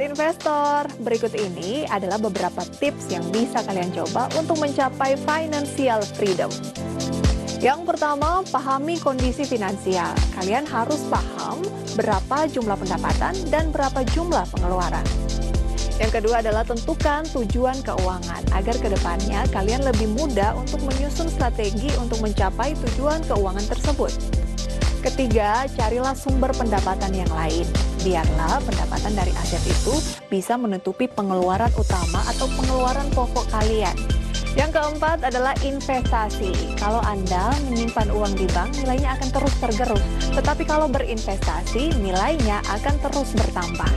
Investor, berikut ini adalah beberapa tips yang bisa kalian coba untuk mencapai financial freedom. Yang pertama, pahami kondisi finansial. Kalian harus paham berapa jumlah pendapatan dan berapa jumlah pengeluaran. Yang kedua adalah tentukan tujuan keuangan agar kedepannya kalian lebih mudah untuk menyusun strategi untuk mencapai tujuan keuangan tersebut. Ketiga, carilah sumber pendapatan yang lain. Biarlah pendapatan dari aset itu bisa menutupi pengeluaran utama atau pengeluaran pokok kalian. Yang keempat adalah investasi. Kalau Anda menyimpan uang di bank, nilainya akan terus tergerus. Tetapi kalau berinvestasi, nilainya akan terus bertambah.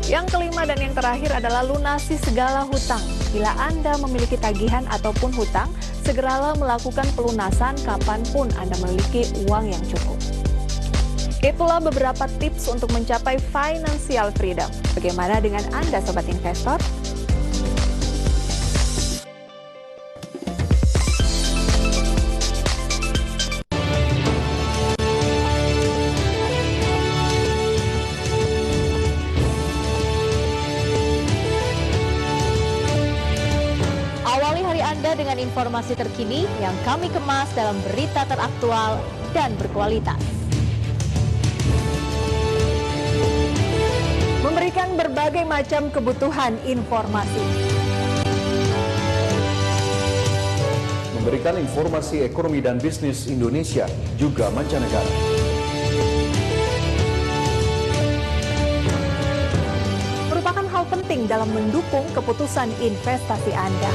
Yang kelima dan yang terakhir adalah lunasi segala hutang. Bila Anda memiliki tagihan ataupun hutang, segeralah melakukan pelunasan kapanpun Anda memiliki uang yang cukup. Itulah beberapa tips untuk mencapai financial freedom. Bagaimana dengan Anda, Sobat Investor? Dengan informasi terkini yang kami kemas dalam berita teraktual dan berkualitas. Memberikan berbagai macam kebutuhan informasi. Memberikan informasi ekonomi dan bisnis Indonesia juga mancanegara. Merupakan hal penting dalam mendukung keputusan investasi Anda.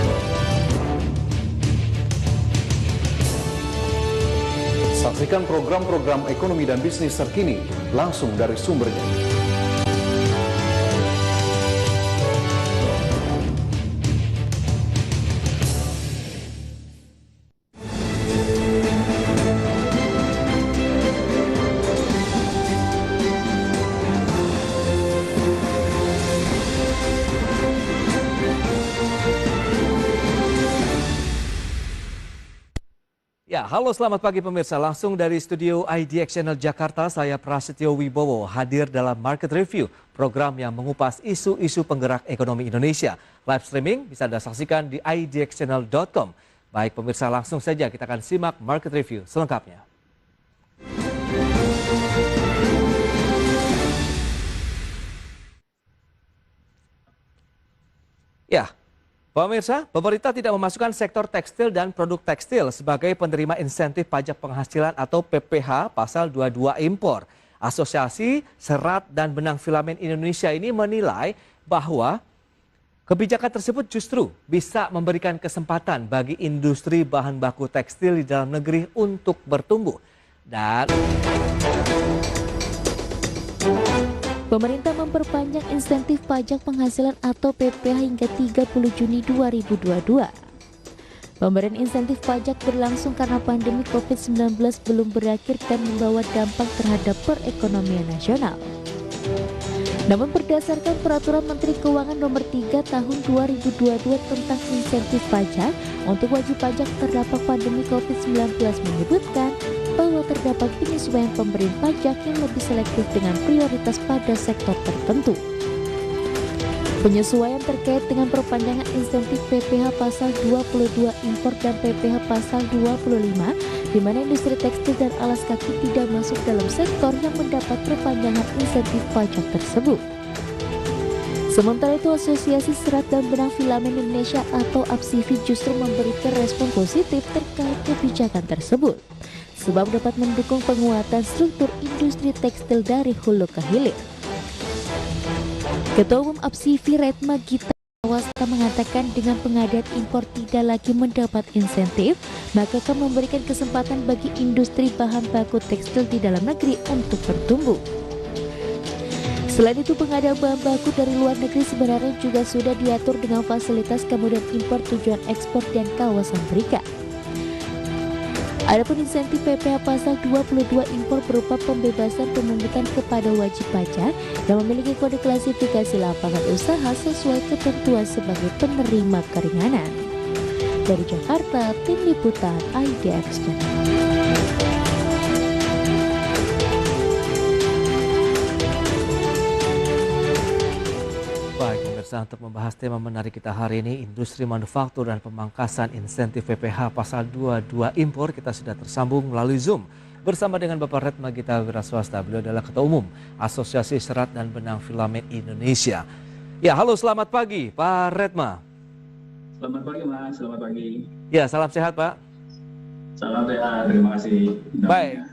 Saksikan program-program ekonomi dan bisnis terkini langsung dari sumbernya. Ya, halo selamat pagi pemirsa. Langsung dari studio IDX Channel Jakarta, saya Prasetyo Wibowo hadir dalam Market Review, program yang mengupas isu-isu penggerak ekonomi Indonesia. Live streaming bisa Anda saksikan di idxchannel.com. Baik pemirsa, langsung saja kita akan simak Market Review selengkapnya. Ya. Pemirsa, pemerintah tidak memasukkan sektor tekstil dan produk tekstil sebagai penerima insentif pajak penghasilan atau PPH pasal 22 impor. Asosiasi Serat dan Benang Filamen Indonesia ini menilai bahwa kebijakan tersebut justru bisa memberikan kesempatan bagi industri bahan baku tekstil di dalam negeri untuk bertumbuh. Dan pemerintah memperpanjang insentif pajak penghasilan atau PPH hingga 30 Juni 2022. Pemberian insentif pajak berlangsung karena pandemi COVID-19 belum berakhir dan membawa dampak terhadap perekonomian nasional. Namun berdasarkan Peraturan Menteri Keuangan Nomor 3 Tahun 2022 tentang insentif pajak untuk wajib pajak terdampak pandemi COVID-19 menyebutkan bahwa terdapat penyesuaian pemberian pajak yang lebih selektif dengan prioritas pada sektor tertentu. Penyesuaian terkait dengan perpanjangan insentif PPH pasal 22 impor dan PPH pasal 25, di mana industri tekstil dan alas kaki tidak masuk dalam sektor yang mendapat perpanjangan insentif pajak tersebut. Sementara itu, Asosiasi Serat dan Benang Filamen Indonesia atau APSIFI justru memberikan respon positif terkait kebijakan tersebut, sebab dapat mendukung penguatan struktur industri tekstil dari hulu ke hilir. Ketua Umum APSIFI Retma Gita Wasta mengatakan dengan pengadaan impor tidak lagi mendapat insentif, maka akan memberikan kesempatan bagi industri bahan baku tekstil di dalam negeri untuk bertumbuh. Selain itu, pengadaan bahan baku dari luar negeri sebenarnya juga sudah diatur dengan fasilitas kemudahan impor tujuan ekspor dan kawasan berikat. Adapun insentif PPH pasal 22 impor berupa pembebasan pemungutan kepada wajib pajak yang memiliki kode klasifikasi lapangan usaha sesuai ketentuan sebagai penerima keringanan. Dari Jakarta, Tim Liputan IDX Channel. Baik, pemirsa, untuk membahas tema menarik kita hari ini, industri manufaktur dan pemangkasan insentif PPH pasal 22 impor, kita sudah tersambung melalui Zoom bersama dengan Bapak Retma Gita Wiraswasta. Beliau adalah Ketua Umum Asosiasi Serat dan Benang Filament Indonesia. Ya, halo, selamat pagi Pak Retma. Selamat pagi Mas, selamat pagi. Ya, salam sehat Pak. Salam sehat, terima kasih. Baik.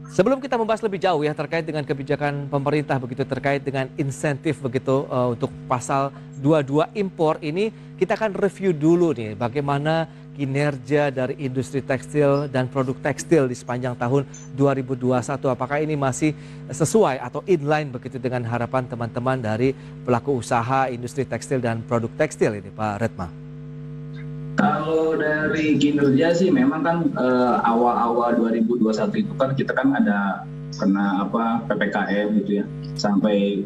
Sebelum kita membahas lebih jauh ya terkait dengan kebijakan pemerintah begitu terkait dengan insentif begitu untuk pasal 22 impor ini, kita akan review dulu nih bagaimana kinerja dari industri tekstil dan produk tekstil di sepanjang tahun 2021. Apakah ini masih sesuai atau inline begitu dengan harapan teman-teman dari pelaku usaha industri tekstil dan produk tekstil ini Pak Retma? Kalau dari kinerja sih memang kan awal-awal 2021 itu kan kita kan ada kena PPKM gitu ya sampai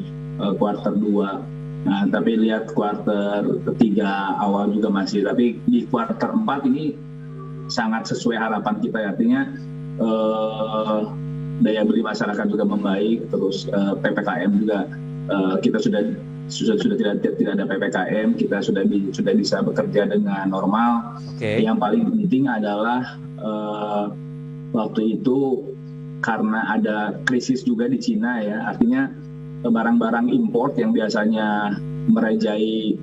kuartal 2. Nah, tapi lihat kuartal ketiga awal juga masih, tapi di kuartal 4 ini sangat sesuai harapan kita ya. Artinya daya beli masyarakat juga membaik, terus PPKM juga kita sudah tidak ada PPKM, kita sudah bisa bekerja dengan normal. Okay. Yang paling penting adalah waktu itu karena ada krisis juga di Cina ya, artinya barang-barang import yang biasanya merajai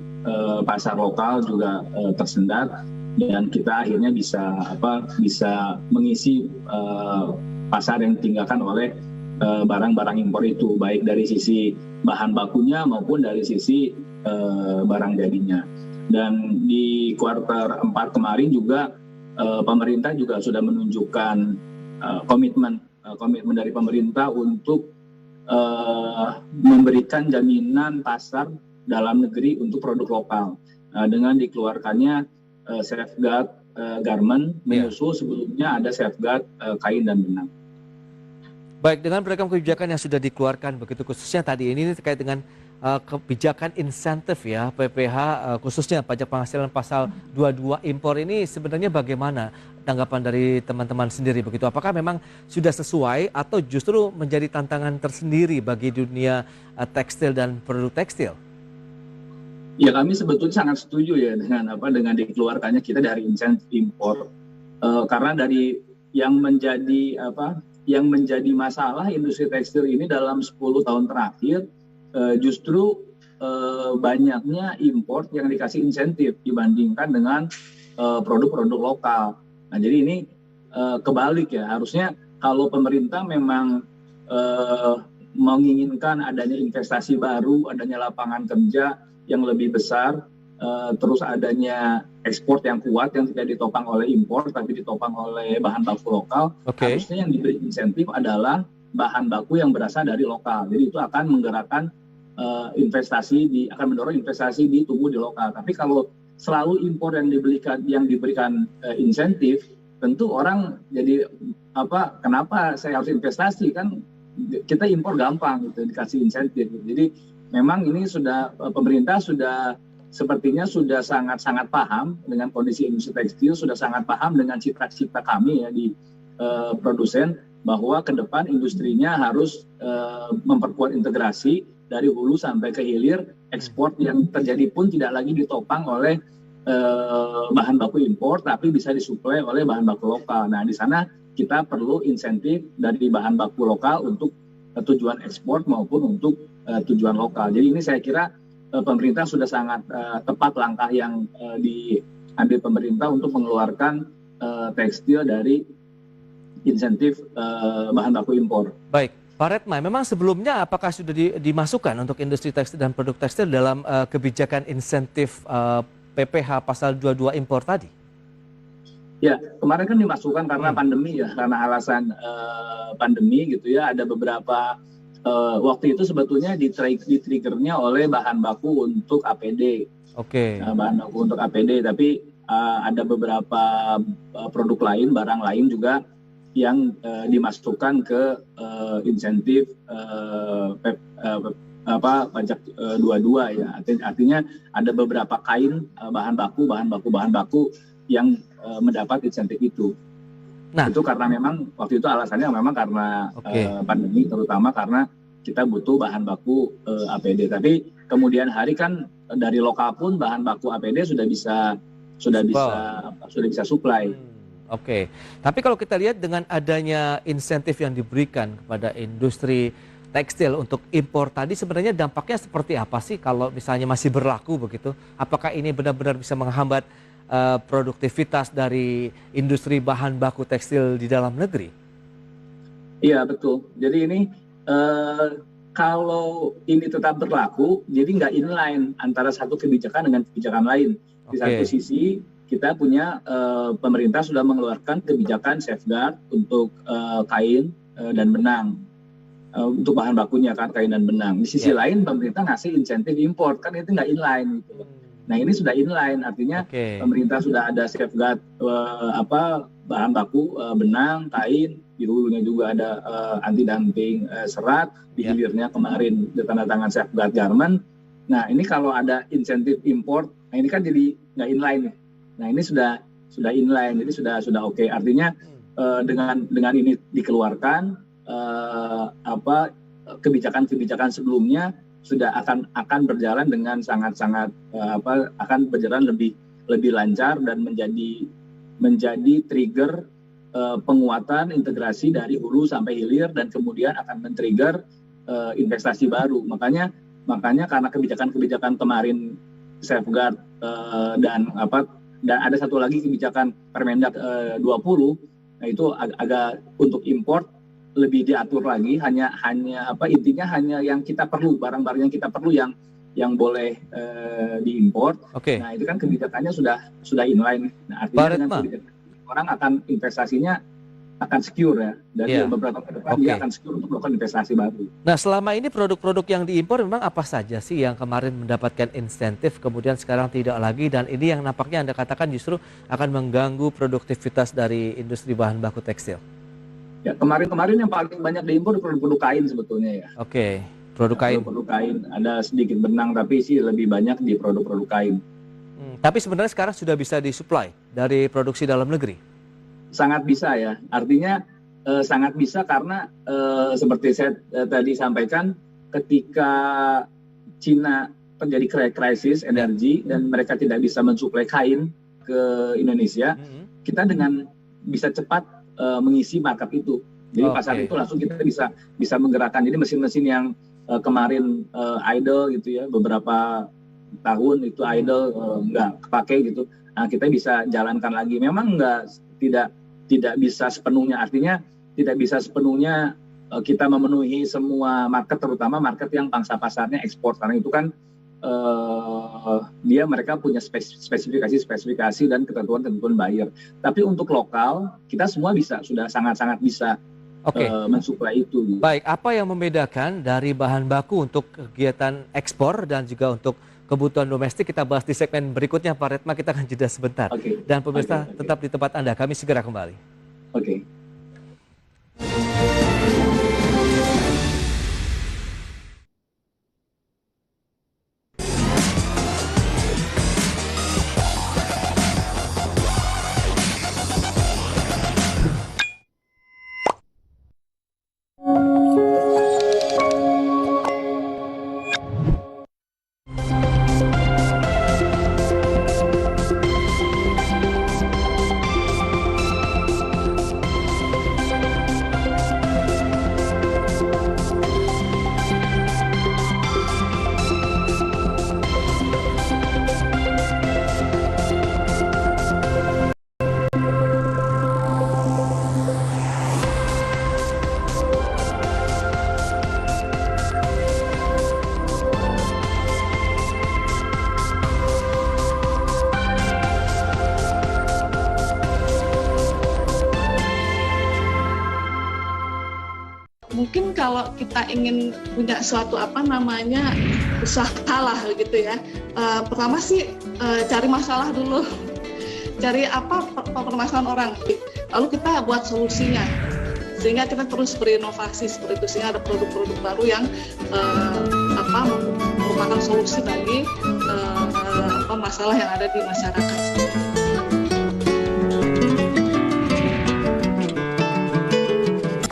pasar lokal juga tersendat, dan kita akhirnya bisa mengisi pasar yang ditinggalkan oleh barang-barang impor itu, baik dari sisi bahan bakunya maupun dari sisi barang jadinya. Dan di kuartal 4 kemarin juga pemerintah juga sudah menunjukkan komitmen dari pemerintah untuk memberikan jaminan pasar dalam negeri untuk produk lokal dengan dikeluarkannya safeguard garment, menyusul sebelumnya ada safeguard kain dan benang. Baik, dengan beragam kebijakan yang sudah dikeluarkan begitu khususnya tadi ini terkait dengan kebijakan insentif ya PPH khususnya pajak penghasilan pasal 22 impor ini sebenarnya bagaimana tanggapan dari teman-teman sendiri begitu? Apakah memang sudah sesuai atau justru menjadi tantangan tersendiri bagi dunia tekstil dan produk tekstil? Ya, kami sebetulnya sangat setuju ya dengan dikeluarkannya kita dari insentif impor, karena dari yang menjadi masalah industri tekstil ini dalam 10 tahun terakhir justru banyaknya import yang dikasih insentif dibandingkan dengan produk-produk lokal. Nah, jadi ini kebalik ya, harusnya kalau pemerintah memang menginginkan adanya investasi baru, adanya lapangan kerja yang lebih besar, terus adanya ekspor yang kuat yang tidak ditopang oleh impor tapi ditopang oleh bahan baku lokal. Harusnya yang diberi insentif adalah bahan baku yang berasal dari lokal. Jadi itu akan menggerakkan akan mendorong investasi di tumbuh di lokal. Tapi kalau selalu impor yang diberikan insentif, tentu orang jadi kenapa saya harus investasi, kan kita impor gampang gitu dikasih insentif. Jadi memang ini pemerintah sepertinya sudah sangat paham dengan kondisi industri tekstil, sudah sangat paham dengan cita-cita kami ya di produsen, bahwa ke depan industrinya harus memperkuat integrasi dari hulu sampai ke hilir, ekspor yang terjadi pun tidak lagi ditopang oleh bahan baku impor, tapi bisa disuplai oleh bahan baku lokal. Nah, di sana kita perlu insentif dari bahan baku lokal untuk tujuan ekspor maupun untuk tujuan lokal. Jadi ini saya kira pemerintah sudah sangat tepat langkah yang diambil pemerintah untuk mengeluarkan tekstil dari insentif bahan baku impor. Baik, Pak Retma, memang sebelumnya apakah sudah dimasukkan untuk industri tekstil dan produk tekstil dalam kebijakan insentif PPH pasal 22 impor tadi? Ya, kemarin kan dimasukkan karena pandemi ya, karena alasan pandemi gitu ya, ada beberapa waktu itu sebetulnya di-triggernya oleh bahan baku untuk APD. Bahan baku untuk APD, tapi ada beberapa produk lain, barang lain juga yang dimasukkan ke insentif pajak 22 ya. Artinya ada beberapa kain bahan baku yang mendapat insentif itu. Nah, itu karena memang waktu itu alasannya memang karena pandemi, terutama karena kita butuh bahan baku APD. Tapi kemudian hari kan dari lokal pun bahan baku APD sudah bisa supply. Oke. Tapi kalau kita lihat dengan adanya insentif yang diberikan kepada industri tekstil untuk impor tadi, sebenarnya dampaknya seperti apa sih kalau misalnya masih berlaku begitu? Apakah ini benar-benar bisa menghambat produktivitas dari industri bahan baku tekstil di dalam negeri? Iya betul. Jadi ini kalau ini tetap berlaku, jadi nggak inline antara satu kebijakan dengan kebijakan lain. Di satu sisi kita punya pemerintah sudah mengeluarkan kebijakan safeguard untuk kain dan benang, untuk bahan bakunya kan kain dan benang. Di sisi lain pemerintah ngasih insentif import, kan itu nggak inline gitu. Nah ini sudah inline, artinya pemerintah sudah ada safeguard bahan baku benang, kain, di hulunya juga ada anti dumping serat, di hilirnya kemarin ditandatangan safeguard garment. Nah ini kalau ada insentif import, nah ini kan jadi nggak inline. Nah ini sudah inline, jadi sudah oke. Artinya dengan ini dikeluarkan kebijakan-kebijakan sebelumnya sudah akan berjalan dengan sangat-sangat akan berjalan lebih lancar dan menjadi trigger penguatan integrasi dari hulu sampai hilir, dan kemudian akan men-trigger investasi baru. Makanya karena kebijakan-kebijakan kemarin safeguard dan ada satu lagi kebijakan Permendak 20, nah itu agak untuk import lebih diatur lagi, hanya intinya hanya yang kita perlu, barang-barang yang kita perlu yang boleh diimpor. Nah itu kan kebijakannya sudah inline. Nah artinya dengan kebijakan orang akan investasinya akan secure ya, dari beberapa ke depan dia akan secure untuk melakukan investasi baru. Nah selama ini produk-produk yang diimpor memang apa saja sih yang kemarin mendapatkan insentif kemudian sekarang tidak lagi, dan ini yang nampaknya Anda katakan justru akan mengganggu produktivitas dari industri bahan baku tekstil? Ya kemarin yang paling banyak diimpor produk kain sebetulnya ya. Produk kain. Produk kain, ada sedikit benang tapi sih lebih banyak di produk-produk kain. Tapi sebenarnya sekarang sudah bisa disuplai dari produksi dalam negeri? Sangat bisa ya, artinya sangat bisa karena seperti saya tadi sampaikan, ketika Cina terjadi krisis energi dan mereka tidak bisa mensuplai kain ke Indonesia, kita dengan bisa cepat mengisi market itu. Jadi pasar itu langsung kita bisa menggerakkan. Jadi mesin-mesin yang kemarin idle gitu ya, beberapa tahun itu idle nggak kepake gitu. Nah kita bisa jalankan lagi. Memang tidak bisa sepenuhnya. Artinya tidak bisa sepenuhnya kita memenuhi semua market, terutama market yang pangsa pasarnya ekspor. Karena itu kan mereka punya spesifikasi dan ketentuan buyer. Tapi untuk lokal kita semua sudah sangat-sangat bisa mensuplai itu. Baik, apa yang membedakan dari bahan baku untuk kegiatan ekspor dan juga untuk kebutuhan domestik? Kita bahas di segmen berikutnya Pak Redma, kita akan jeda sebentar. Dan pemirsa tetap di tempat Anda, kami segera kembali. Mungkin kalau kita ingin punya suatu usaha lah gitu ya, pertama sih cari masalah dulu, cari apa permasalahan orang, lalu kita buat solusinya, sehingga kita terus berinovasi seperti itu, sehingga ada produk-produk baru yang merupakan solusi bagi masalah yang ada di masyarakat.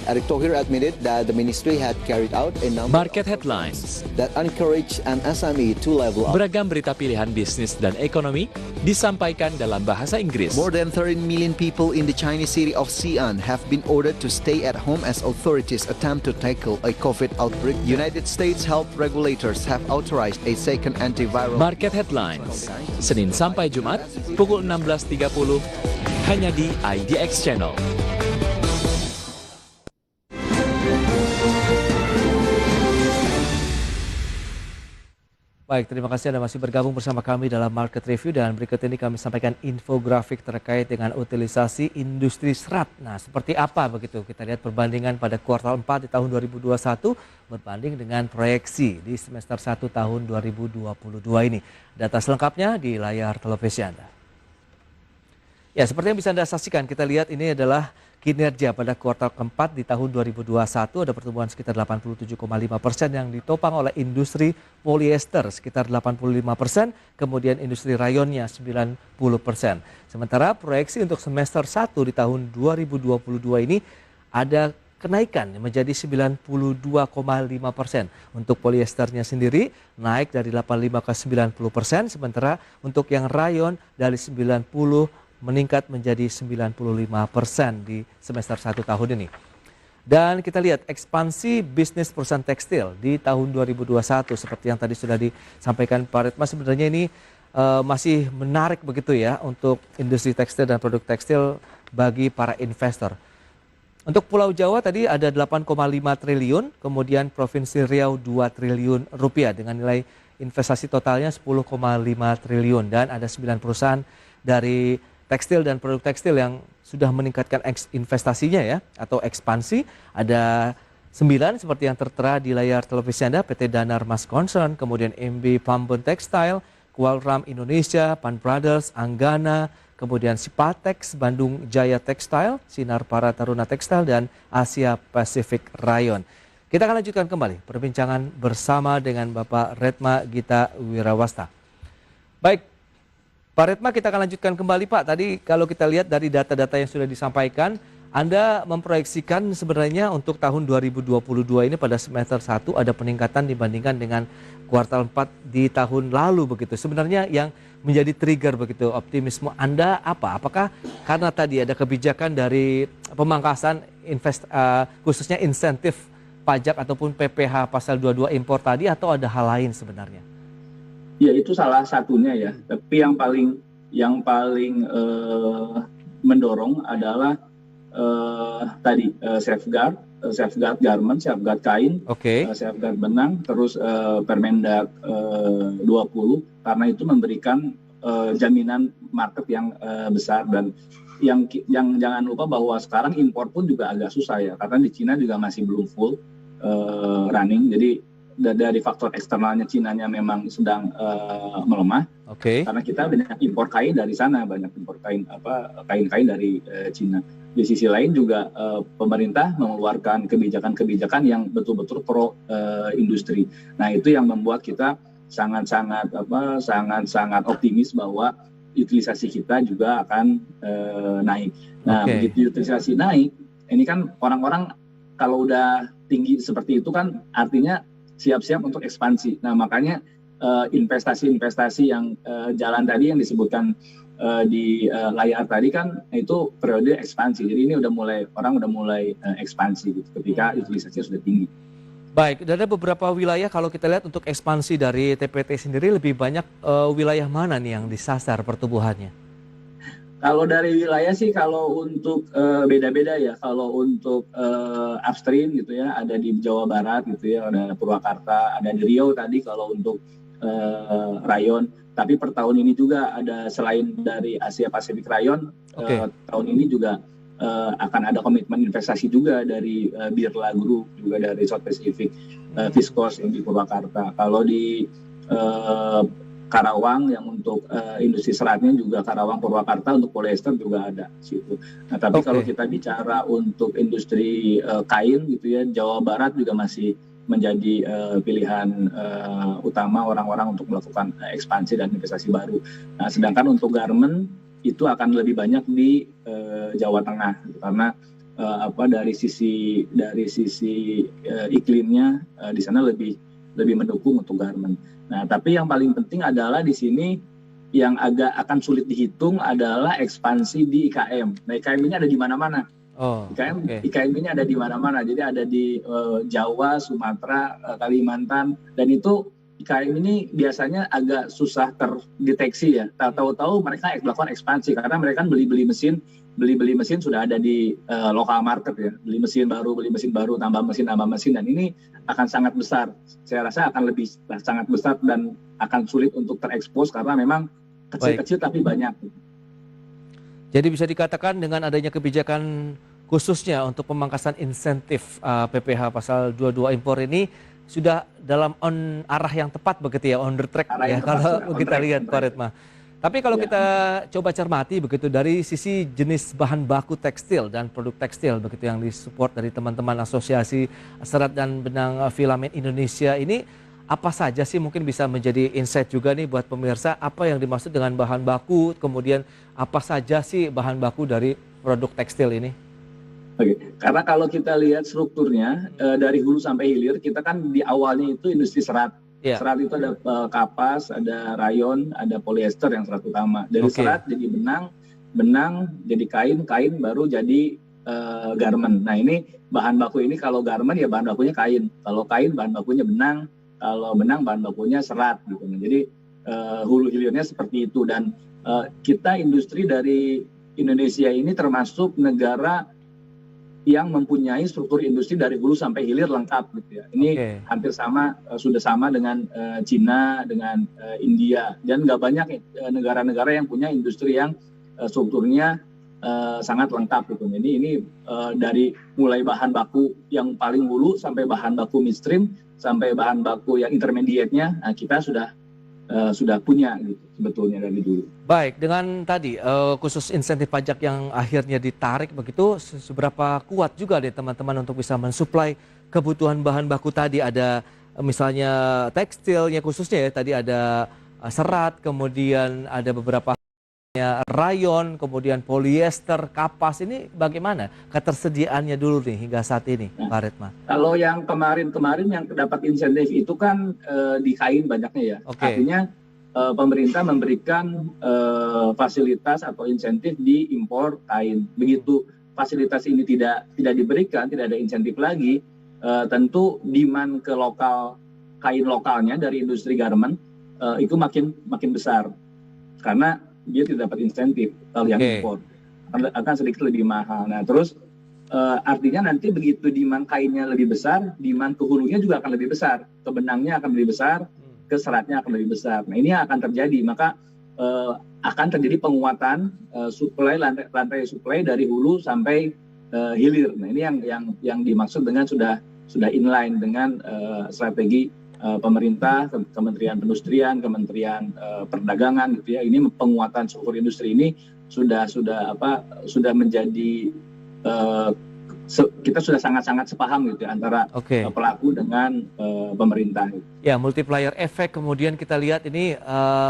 Erick Thohir admitted that the ministry had carried out a number Market headlines. that encourage an SME to level up. Beragam berita pilihan bisnis dan ekonomi disampaikan dalam bahasa Inggris. More than 13 million people in the Chinese city of Xi'an have been ordered to stay at home as authorities attempt to tackle a COVID outbreak. United States health regulators have authorized a second antiviral. Market headlines. Senin sampai Jumat pukul 16.30 hanya di IDX Channel. Baik, terima kasih Anda masih bergabung bersama kami dalam Market Review dan berikut ini kami sampaikan infografik terkait dengan utilisasi industri serat. Nah, seperti apa begitu? Kita lihat perbandingan pada kuartal 4 di tahun 2021 berbanding dengan proyeksi di semester 1 tahun 2022 ini. Data selengkapnya di layar televisi Anda. Ya, seperti yang bisa Anda saksikan, kita lihat ini adalah kinerja pada kuartal keempat di tahun 2021, ada pertumbuhan sekitar 87,5% yang ditopang oleh industri polyester sekitar 85%, kemudian industri rayonnya 90%. Sementara proyeksi untuk semester 1 di tahun 2022 ini ada kenaikan menjadi 92,5%. Untuk polyesternya sendiri naik dari 85 ke 90%, sementara untuk yang rayon dari 90 meningkat menjadi 95% di semester 1 tahun ini. Dan kita lihat ekspansi bisnis perusahaan tekstil di tahun 2021 seperti yang tadi sudah disampaikan Pak Redma, sebenarnya ini masih menarik begitu ya untuk industri tekstil dan produk tekstil bagi para investor. Untuk Pulau Jawa tadi ada 8,5 triliun, kemudian Provinsi Riau 2 triliun rupiah dengan nilai investasi totalnya 10,5 triliun dan ada 9 perusahaan dari tekstil dan produk tekstil yang sudah meningkatkan investasinya ya atau ekspansi. Ada 9 seperti yang tertera di layar televisi Anda, PT Danar Mas Concern, kemudian MB Pambon Textile, Qualram Indonesia, Pan Brothers, Anggana, kemudian Sipatex, Bandung Jaya Textile, Sinar Para Taruna Textile, dan Asia Pacific Rayon. Kita akan lanjutkan kembali perbincangan bersama dengan Bapak Redma Gita Wirawasta. Baik, Pak Redma, kita akan lanjutkan kembali Pak. Tadi kalau kita lihat dari data-data yang sudah disampaikan, Anda memproyeksikan sebenarnya untuk tahun 2022 ini pada semester 1 ada peningkatan dibandingkan dengan kuartal 4 di tahun lalu begitu. Sebenarnya yang menjadi trigger begitu optimisme Anda apa? Apakah karena tadi ada kebijakan dari pemangkasan khususnya insentif pajak ataupun PPh pasal 22 impor tadi atau ada hal lain sebenarnya? Ya, itu salah satunya ya. Tapi yang paling mendorong adalah tadi safeguard garment, safeguard kain, safeguard benang, terus Permendag 20 karena itu memberikan jaminan market yang besar. Dan yang jangan lupa bahwa sekarang impor pun juga agak susah ya karena di Cina juga masih belum full running. Jadi dari faktor eksternalnya Cinanya memang sedang melemah, karena kita banyak impor kain dari sana, banyak impor kain-kain dari Cina. Di sisi lain juga pemerintah mengeluarkan kebijakan-kebijakan yang betul-betul pro industri. Nah, itu yang membuat kita sangat-sangat optimis bahwa utilisasi kita juga akan naik. Nah, begitu utilisasi naik, ini kan orang-orang kalau udah tinggi seperti itu kan artinya siap-siap untuk ekspansi. Nah, makanya investasi-investasi yang jalan tadi yang disebutkan di layar tadi kan itu periode ekspansi. Jadi ini orang udah mulai ekspansi gitu, ketika utilisasinya sudah tinggi. Baik, ada beberapa wilayah kalau kita lihat untuk ekspansi dari TPT sendiri lebih banyak wilayah mana nih yang disasar pertumbuhannya? Kalau dari wilayah sih, kalau untuk beda-beda ya. Kalau untuk upstream gitu ya, ada di Jawa Barat gitu ya, ada Purwakarta, ada di Riau tadi kalau untuk rayon. Tapi per tahun ini juga ada selain dari Asia Pacific Rayon, tahun ini juga akan ada komitmen investasi juga dari Birla Group, juga dari South Pacific, Viscose yang di Purwakarta. Kalau di Karawang yang untuk industri seratnya juga Karawang Purwakarta, untuk polyester juga ada situ. Nah, tapi kalau kita bicara untuk industri kain gitu ya, Jawa Barat juga masih menjadi pilihan utama orang-orang untuk melakukan ekspansi dan investasi baru. Nah, sedangkan untuk garment itu akan lebih banyak di Jawa Tengah gitu, karena dari sisi iklimnya di sana lebih mendukung untuk garment. Nah, tapi yang paling penting adalah di sini yang agak akan sulit dihitung adalah ekspansi di IKM. Nah, IKM ini ada di mana-mana. IKM ini ada di mana-mana. Jadi ada di Jawa, Sumatera, Kalimantan, dan itu IKM ini biasanya agak susah terdeteksi ya. Tahu-tahu mereka melakukan ekspansi karena mereka kan beli mesin sudah ada di lokal market ya. Beli mesin baru, tambah mesin, dan ini akan sangat besar. Saya rasa akan lebih sangat besar dan akan sulit untuk terekspos karena memang kecil-kecil tapi banyak. Jadi bisa dikatakan dengan adanya kebijakan khususnya untuk pemangkasan insentif PPH pasal 22 impor ini sudah dalam arah yang tepat begitu ya, on the track ya kalau kita lihat Pak Redma. Tapi kalau kita coba cermati begitu dari sisi jenis bahan baku tekstil dan produk tekstil begitu yang disupport dari teman-teman Asosiasi Serat dan Benang Filamen Indonesia ini, apa saja sih mungkin bisa menjadi insight juga nih buat pemirsa, apa yang dimaksud dengan bahan baku, kemudian apa saja sih bahan baku dari produk tekstil ini? Oke, karena kalau kita lihat strukturnya dari hulu sampai hilir, kita kan di awalnya itu industri serat. Serat itu ada kapas, ada rayon, ada polyester yang serat utama. Dari serat jadi benang jadi kain baru jadi garment. Nah ini bahan baku ini, kalau garment ya bahan bakunya kain, kalau kain bahan bakunya benang, kalau benang bahan bakunya serat gitu. Nah, jadi hulu hilirnya seperti itu, dan kita industri dari Indonesia ini termasuk negara yang mempunyai struktur industri dari hulu sampai hilir lengkap gitu ya. Ini hampir sama, sudah sama dengan Cina, dengan India, dan nggak banyak negara-negara yang punya industri yang strukturnya sangat lengkap gitu. Jadi ini dari mulai bahan baku yang paling hulu sampai bahan baku midstream sampai bahan baku yang intermediate-nya, kita sudah punya gitu sebetulnya dari dulu. Baik, dengan tadi khusus insentif pajak yang akhirnya ditarik begitu, seberapa kuat juga deh teman-teman untuk bisa mensuplai kebutuhan bahan baku tadi, ada misalnya tekstilnya khususnya ya, tadi ada serat, kemudian ada beberapa rayon, kemudian polyester, kapas, ini bagaimana ketersediaannya dulu nih hingga saat ini, Pak Redma? Kalau yang kemarin yang dapat insentif itu kan di kain banyaknya ya. Artinya pemerintah memberikan fasilitas atau insentif di impor kain. Begitu fasilitas ini tidak diberikan, tidak ada insentif lagi, tentu demand ke kain lokalnya dari industri garment itu makin besar. Karena dia tidak dapat insentif kalau yang impor, akan sedikit lebih mahal. Nah terus artinya nanti begitu demand kainnya lebih besar, demand ke hulunya juga akan lebih besar, ke benangnya akan lebih besar, ke seratnya akan lebih besar. Nah ini akan terjadi, maka akan terjadi penguatan rantai suplai dari hulu sampai hilir. Nah ini yang dimaksud dengan sudah inline dengan strategi pemerintah, Kementerian Perindustrian, Kementerian Perdagangan gitu ya. Ini penguatan struktur industri ini sudah menjadi kita sudah sangat-sangat sepaham gitu ya, antara pelaku dengan pemerintah. Ya, multiplier efek kemudian kita lihat ini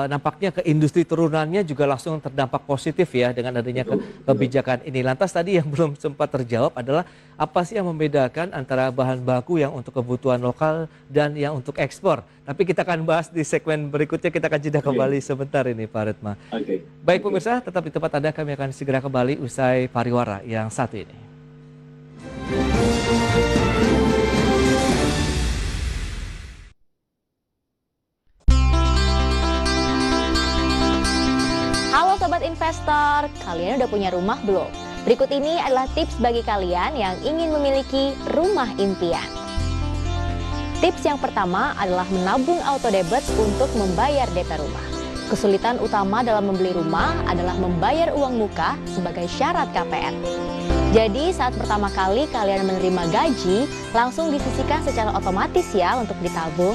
nampaknya ke industri turunannya juga langsung terdampak positif ya dengan adanya kebijakan ini. Lantas tadi yang belum sempat terjawab adalah apa sih yang membedakan antara bahan baku yang untuk kebutuhan lokal dan yang untuk ekspor? Tapi kita akan bahas di segmen berikutnya, kita akan jeda kembali sebentar ini Pak Redma. Baik pemirsa, tetap di tempat Anda, kami akan segera kembali usai pariwara yang satu ini. Halo Sobat Investor, kalian udah punya rumah belum? Berikut ini adalah tips bagi kalian yang ingin memiliki rumah impian. Tips yang pertama adalah menabung auto debit untuk membayar DP rumah. Kesulitan utama dalam membeli rumah adalah membayar uang muka sebagai syarat KPR. Jadi saat pertama kali kalian menerima gaji, langsung disisihkan secara otomatis ya untuk ditabung.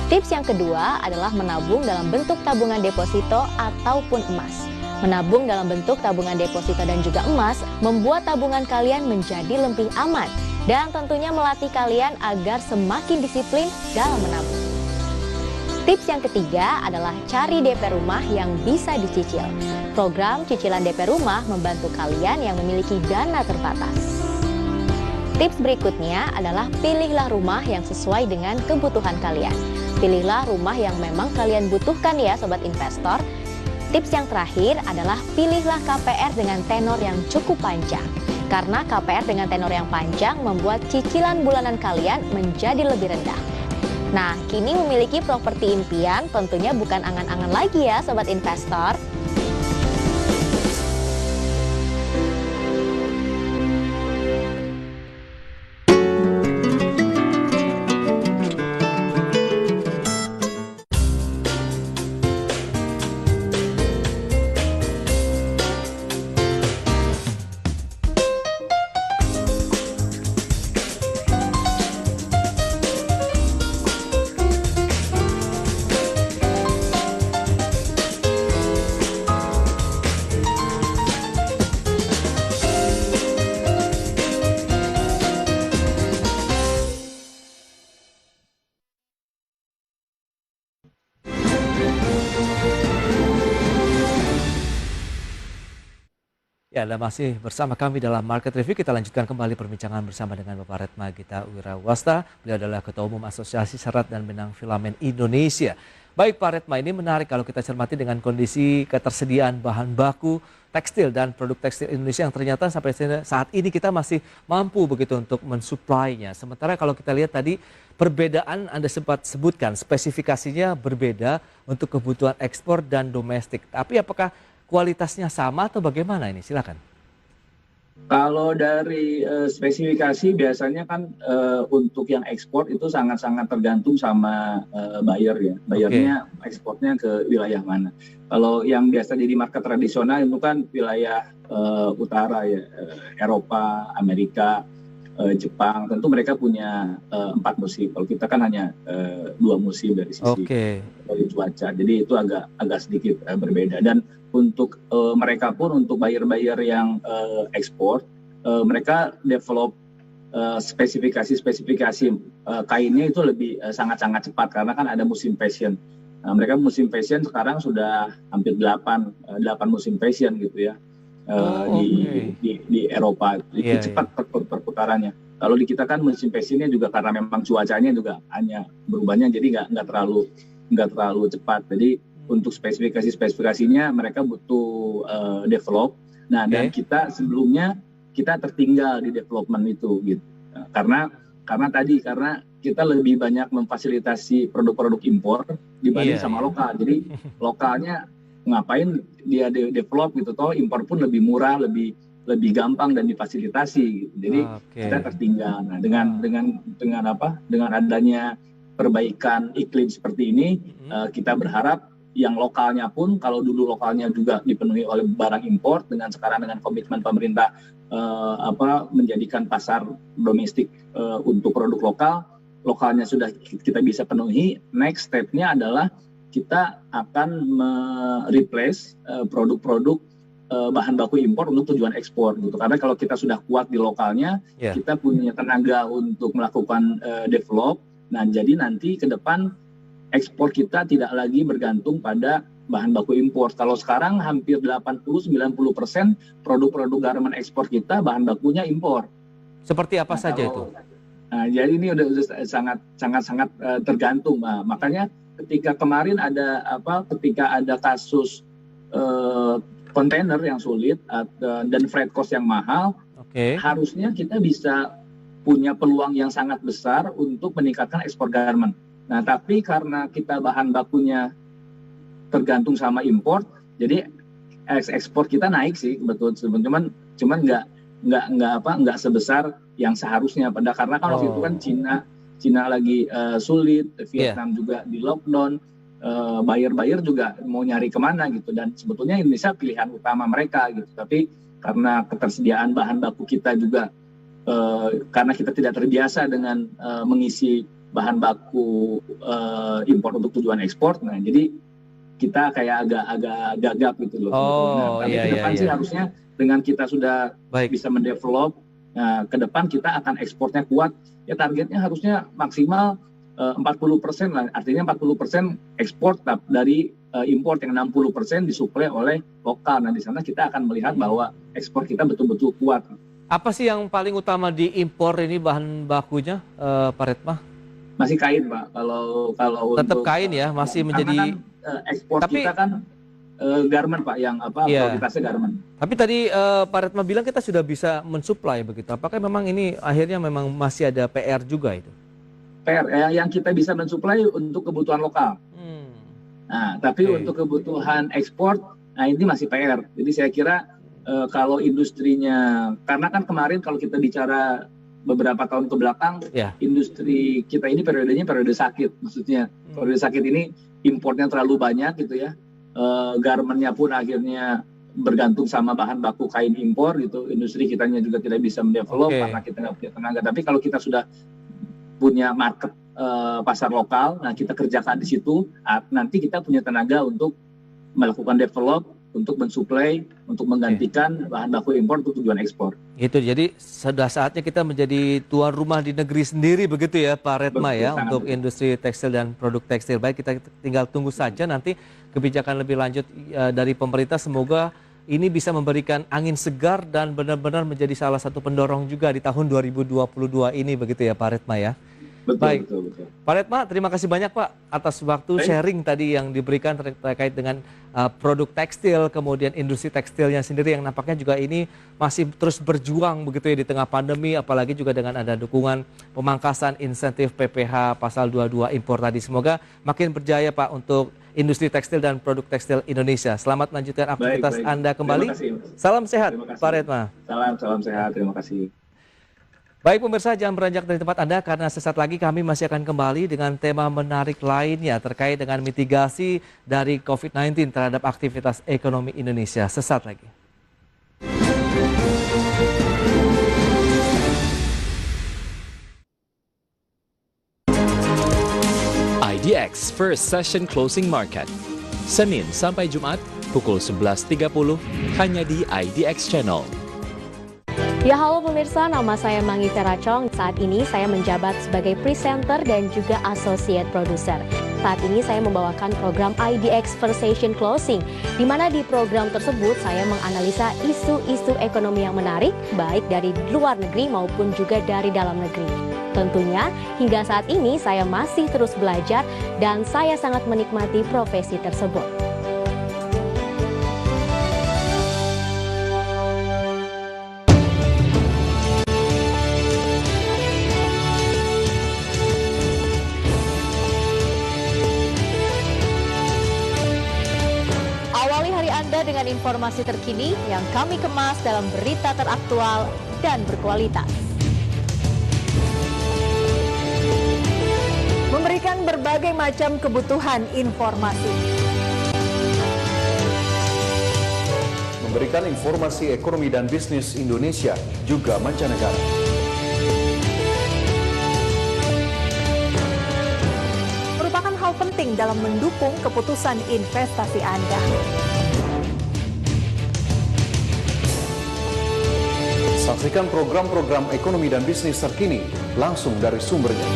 Tips yang kedua adalah menabung dalam bentuk tabungan deposito ataupun emas. Menabung dalam bentuk tabungan deposito dan juga emas membuat tabungan kalian menjadi lebih aman dan tentunya melatih kalian agar semakin disiplin dalam menabung. Tips yang ketiga adalah cari DP rumah yang bisa dicicil. Program cicilan DP rumah membantu kalian yang memiliki dana terbatas. Tips berikutnya adalah pilihlah rumah yang sesuai dengan kebutuhan kalian. Pilihlah rumah yang memang kalian butuhkan ya sobat investor. Tips yang terakhir adalah pilihlah KPR dengan tenor yang cukup panjang. Karena KPR dengan tenor yang panjang membuat cicilan bulanan kalian menjadi lebih rendah. Nah, kini memiliki properti impian tentunya bukan angan-angan lagi ya sobat investor. Ya, Anda masih bersama kami dalam Market Review. Kita lanjutkan kembali perbincangan bersama dengan Bapak Retma Gita Wirawasta. Beliau adalah Ketua Umum Asosiasi Serat dan Benang Filamen Indonesia. Baik Pak Retma, ini menarik kalau kita cermati dengan kondisi ketersediaan bahan baku tekstil dan produk tekstil Indonesia yang ternyata sampai saat ini kita masih mampu begitu untuk mensuplainya. Sementara kalau kita lihat tadi perbedaan Anda sempat sebutkan, spesifikasinya berbeda untuk kebutuhan ekspor dan domestik. Tapi apakah kualitasnya sama atau bagaimana ini? Silakan. Kalau dari spesifikasi biasanya kan untuk yang ekspor itu sangat-sangat tergantung sama buyer ya. Bayarnya ekspornya ke wilayah mana. Kalau yang biasa jadi market tradisional itu kan wilayah utara ya, Eropa, Amerika, Jepang. Tentu mereka punya 4 musim. Kalau kita kan hanya 2 musim dari sisi dari cuaca. Jadi itu agak sedikit berbeda. Dan untuk mereka pun untuk buyer-buyer yang ekspor, mereka develop spesifikasi kainnya itu lebih sangat-sangat cepat karena kan ada musim fashion. Nah, mereka musim fashion sekarang sudah hampir 8 musim fashion gitu ya di Eropa. Itu cepat perputarannya. Kalau di kita kan musim fashionnya juga karena memang cuacanya juga hanya berubahnya, jadi nggak terlalu cepat. Jadi untuk spesifikasinya mereka butuh develop. Nah, dan kita sebelumnya kita tertinggal di development itu gitu. Karena kita lebih banyak memfasilitasi produk-produk impor dibanding sama lokal. Jadi lokalnya ngapain dia develop gitu, toh impor pun lebih murah, lebih gampang dan difasilitasi gitu. Jadi kita tertinggal. Nah, dengan adanya perbaikan iklim seperti ini, kita berharap yang lokalnya pun, kalau dulu lokalnya juga dipenuhi oleh barang impor, sekarang dengan komitmen pemerintah menjadikan pasar domestik untuk produk lokalnya sudah kita bisa penuhi. Next step-nya adalah kita akan replace produk-produk bahan baku impor untuk tujuan ekspor gitu. Karena kalau kita sudah kuat di lokalnya, kita punya tenaga untuk melakukan develop. Nah, jadi nanti ke depan ekspor kita tidak lagi bergantung pada bahan baku impor. Kalau sekarang hampir 80-90% produk-produk garment ekspor kita bahan bakunya impor. Seperti apa saja itu? Nah, jadi ini udah sangat tergantung. Nah, makanya ketika kemarin ketika ada kasus kontainer yang sulit dan freight cost yang mahal, harusnya kita bisa punya peluang yang sangat besar untuk meningkatkan ekspor garment. Nah, tapi karena kita bahan bakunya tergantung sama impor, jadi ekspor kita naik sih betul, cuman nggak sebesar yang seharusnya. Karena kan waktu itu kan Cina lagi sulit, Vietnam juga di lockdown, buyer juga mau nyari kemana gitu, dan sebetulnya Indonesia pilihan utama mereka gitu. Tapi karena ketersediaan bahan baku kita juga, karena kita tidak terbiasa dengan mengisi bahan baku impor untuk tujuan ekspor, nah jadi kita kayak agak gagap gitu loh. Tapi ke depan sih harusnya dengan kita sudah bisa mendevelop, ke depan kita akan ekspornya kuat. Ya targetnya harusnya maksimal 40% lah. Artinya 40% ekspor dari impor, yang 60% disuplai oleh lokal. Nah, di sana kita akan melihat bahwa ekspor kita betul-betul kuat. Apa sih yang paling utama diimpor ini bahan bakunya, Pak Retma? Masih kain, Pak. Kalau Tetap untuk kain ya, masih karena menjadi. kan, ekspor kita kan garment, Pak, yang Iya. prioritasnya garment. Tapi tadi Pak Retma bilang kita sudah bisa mensuplai begitu. Apakah memang ini akhirnya memang masih ada PR juga itu? PR yang kita bisa mensuplai untuk kebutuhan lokal. Nah, tapi untuk kebutuhan ekspor, nah ini masih PR. Jadi saya kira kalau industrinya, karena kan kemarin kalau kita bicara beberapa tahun ke belakang, industri kita ini periodenya periode sakit. Maksudnya periode sakit ini importnya terlalu banyak gitu ya. Garmentnya pun akhirnya bergantung sama bahan baku kain impor gitu. Industri kitanya juga tidak bisa mendevelop karena kita nggak punya tenaga. Tapi kalau kita sudah punya market pasar lokal, nah kita kerjakan di situ, nanti kita punya tenaga untuk melakukan develop, untuk mensuplai, untuk menggantikan bahan baku impor untuk tujuan ekspor. Itu jadi sudah saatnya kita menjadi tuan rumah di negeri sendiri begitu ya Pak Retma ya, untuk industri tekstil dan produk tekstil. Baik, kita tinggal tunggu saja nanti kebijakan lebih lanjut dari pemerintah. Semoga ini bisa memberikan angin segar dan benar-benar menjadi salah satu pendorong juga di tahun 2022 ini begitu ya Pak Retma ya. Baik, betul. Pak Retma, terima kasih banyak Pak atas waktu sharing tadi yang diberikan terkait dengan produk tekstil, kemudian industri tekstilnya sendiri yang nampaknya juga ini masih terus berjuang begitu ya di tengah pandemi, apalagi juga dengan ada dukungan pemangkasan insentif PPH pasal 22 impor tadi. Semoga makin berjaya Pak untuk industri tekstil dan produk tekstil Indonesia. Selamat melanjutkan aktivitas Anda kembali. Salam sehat Pak Retma. Salam sehat, terima kasih. Baik pemirsa, jangan beranjak dari tempat Anda karena sesaat lagi kami masih akan kembali dengan tema menarik lainnya terkait dengan mitigasi dari COVID-19 terhadap aktivitas ekonomi Indonesia. Sesaat lagi. IDX First Session Closing Market, Senin sampai Jumat pukul 11.30 hanya di IDX Channel. Ya halo pemirsa, nama saya Mangi Teracong. Saat ini saya menjabat sebagai presenter dan juga associate producer. Saat ini saya membawakan program IDX First Session Closing, di mana di program tersebut saya menganalisa isu-isu ekonomi yang menarik, baik dari luar negeri maupun juga dari dalam negeri. Tentunya hingga saat ini saya masih terus belajar dan saya sangat menikmati profesi tersebut. Dengan informasi terkini yang kami kemas dalam berita teraktual dan berkualitas. Memberikan berbagai macam kebutuhan informasi. Memberikan informasi ekonomi dan bisnis Indonesia juga mancanegara. Merupakan hal penting dalam mendukung keputusan investasi Anda. Saksikan program-program ekonomi dan bisnis terkini langsung dari sumbernya.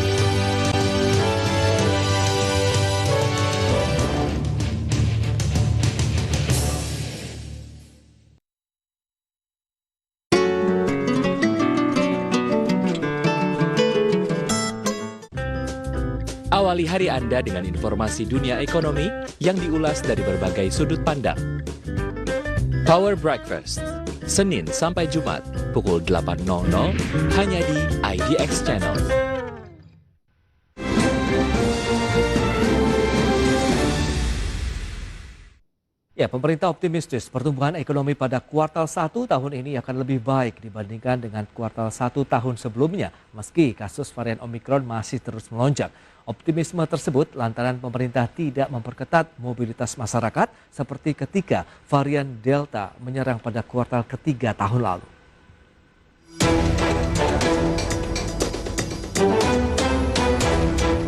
Awali hari Anda dengan informasi dunia ekonomi yang diulas dari berbagai sudut pandang. Power Breakfast, Senin sampai Jumat pukul 8.00 hanya di IDX Channel. Ya, pemerintah optimistis pertumbuhan ekonomi pada kuartal 1 tahun ini akan lebih baik dibandingkan dengan kuartal 1 tahun sebelumnya, meski kasus varian Omikron masih terus melonjak. Optimisme tersebut lantaran pemerintah tidak memperketat mobilitas masyarakat seperti ketika varian Delta menyerang pada kuartal ketiga tahun lalu.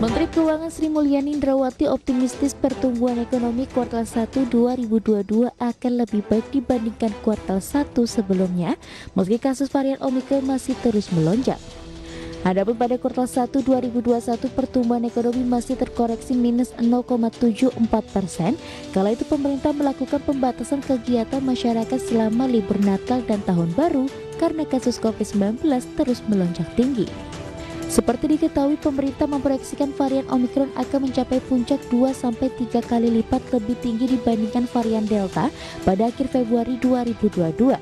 Menteri Keuangan Sri Mulyani Indrawati optimistis pertumbuhan ekonomi kuartal 1 2022 akan lebih baik dibandingkan kuartal 1 sebelumnya, meski kasus varian Omikron masih terus melonjak. Adapun pada kuartal 1 2021 pertumbuhan ekonomi masih terkoreksi minus 0,74%, kala itu pemerintah melakukan pembatasan kegiatan masyarakat selama libur Natal dan Tahun Baru karena kasus COVID-19 terus melonjak tinggi. Seperti diketahui, pemerintah memproyeksikan varian Omikron akan mencapai puncak 2-3 kali lipat lebih tinggi dibandingkan varian Delta pada akhir Februari 2022.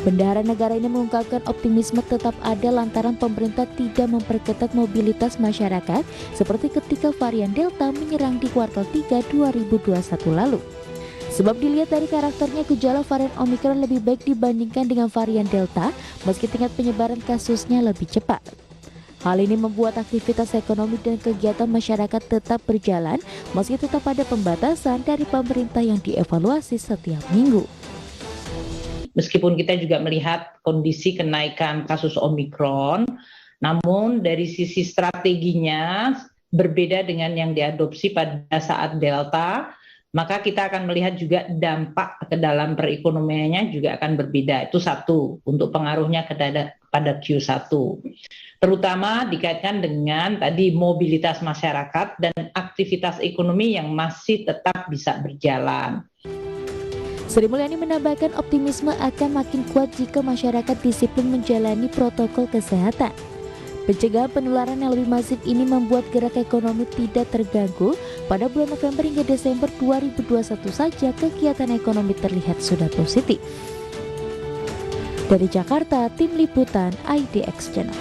Bendahara negara ini mengungkapkan optimisme tetap ada lantaran pemerintah tidak memperketat mobilitas masyarakat seperti ketika varian Delta menyerang di kuartal 3 2021 lalu. Sebab dilihat dari karakternya, gejala varian Omikron lebih baik dibandingkan dengan varian Delta meski tingkat penyebaran kasusnya lebih cepat. Hal ini membuat aktivitas ekonomi dan kegiatan masyarakat tetap berjalan meski tetap ada pembatasan dari pemerintah yang dievaluasi setiap minggu. Meskipun kita juga melihat kondisi kenaikan kasus Omikron, namun dari sisi strateginya berbeda dengan yang diadopsi pada saat Delta, maka kita akan melihat juga dampak ke dalam perekonomiannya juga akan berbeda. Itu satu, untuk pengaruhnya pada Q1. Terutama dikaitkan dengan tadi mobilitas masyarakat dan aktivitas ekonomi yang masih tetap bisa berjalan. Sri Mulyani menambahkan optimisme akan makin kuat jika masyarakat disiplin menjalani protokol kesehatan. Pencegahan penularan yang lebih masif ini membuat gerak ekonomi tidak terganggu. Pada bulan November hingga Desember 2021 saja kegiatan ekonomi terlihat sudah positif. Dari Jakarta, Tim Liputan IDX Channel.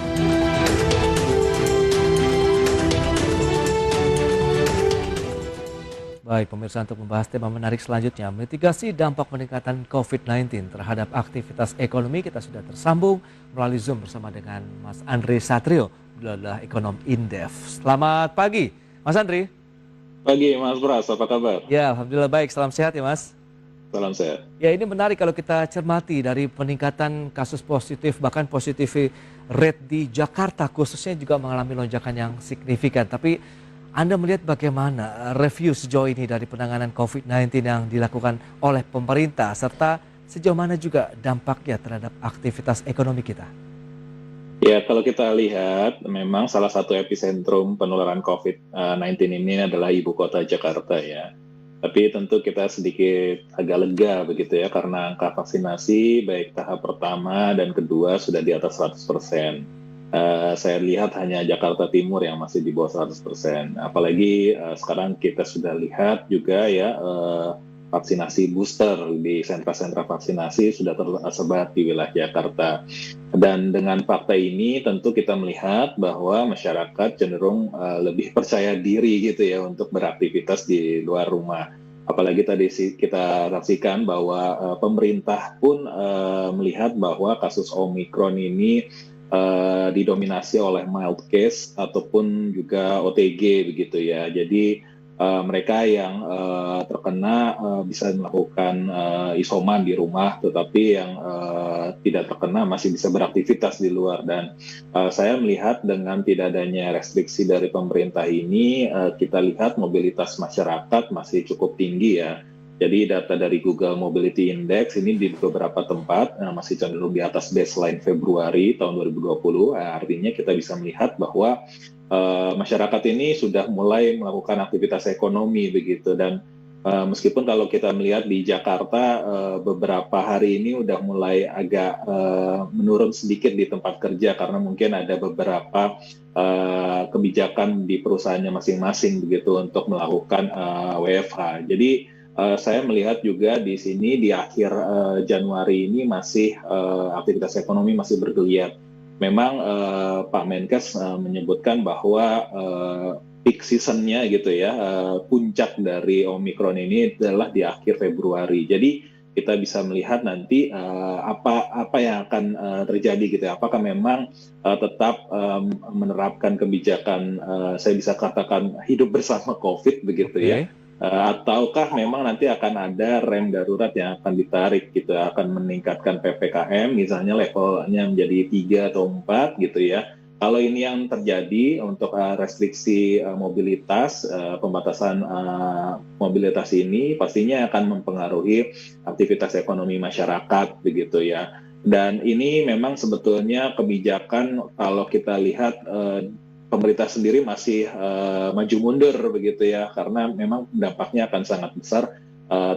Baik pemirsa, untuk membahas tema menarik selanjutnya, mitigasi dampak peningkatan COVID-19 terhadap aktivitas ekonomi, kita sudah tersambung melalui Zoom bersama dengan Mas Andre Satrio, beliau adalah ekonom Indef. Selamat pagi, Mas Andre. Pagi Mas Pras, apa kabar? Ya, alhamdulillah baik, salam sehat ya Mas. Salam sehat. Ya, ini menarik kalau kita cermati dari peningkatan kasus positif, bahkan positivity rate di Jakarta khususnya juga mengalami lonjakan yang signifikan. Tapi Anda melihat bagaimana review sejauh ini dari penanganan COVID-19 yang dilakukan oleh pemerintah, serta sejauh mana juga dampaknya terhadap aktivitas ekonomi kita? Ya, kalau kita lihat memang salah satu epicentrum penularan COVID-19 ini adalah ibu kota Jakarta ya. Tapi tentu kita sedikit agak lega begitu ya, karena angka vaksinasi baik tahap pertama dan kedua sudah di atas 100%. Saya lihat hanya Jakarta Timur yang masih di bawah 100%. Apalagi sekarang kita sudah lihat juga ya vaksinasi booster di sentra-sentra vaksinasi sudah tersebar di wilayah Jakarta. Dan dengan fakta ini tentu kita melihat bahwa masyarakat cenderung lebih percaya diri gitu ya untuk beraktivitas di luar rumah. Apalagi tadi kita saksikan bahwa pemerintah pun melihat bahwa kasus Omikron ini didominasi oleh mild case ataupun juga OTG begitu ya. Jadi mereka yang terkena bisa melakukan isoman di rumah, tetapi yang tidak terkena masih bisa beraktivitas di luar. Dan saya melihat dengan tidak adanya restriksi dari pemerintah ini, kita lihat mobilitas masyarakat masih cukup tinggi ya. Jadi data dari Google Mobility Index ini di beberapa tempat masih cenderung di atas baseline Februari tahun 2020. Artinya kita bisa melihat bahwa masyarakat ini sudah mulai melakukan aktivitas ekonomi begitu. Dan meskipun kalau kita melihat di Jakarta beberapa hari ini udah mulai agak menurun sedikit di tempat kerja karena mungkin ada beberapa kebijakan di perusahaannya masing-masing begitu untuk melakukan WFH. Jadi saya melihat juga di sini di akhir Januari ini masih aktivitas ekonomi masih bergeliat. Memang Pak Menkes menyebutkan bahwa peak season-nya gitu ya, puncak dari Omikron ini adalah di akhir Februari. Jadi kita bisa melihat nanti apa yang akan terjadi gitu ya. Apakah memang tetap menerapkan kebijakan saya bisa katakan hidup bersama COVID begitu ya. Ataukah memang nanti akan ada rem darurat yang akan ditarik gitu, akan meningkatkan PPKM misalnya levelnya menjadi 3 atau 4 gitu ya. Kalau ini yang terjadi untuk restriksi mobilitas, pembatasan mobilitas ini pastinya akan mempengaruhi aktivitas ekonomi masyarakat begitu ya. Dan ini memang sebetulnya kebijakan kalau kita lihat pemerintah sendiri masih maju mundur begitu ya, karena memang dampaknya akan sangat besar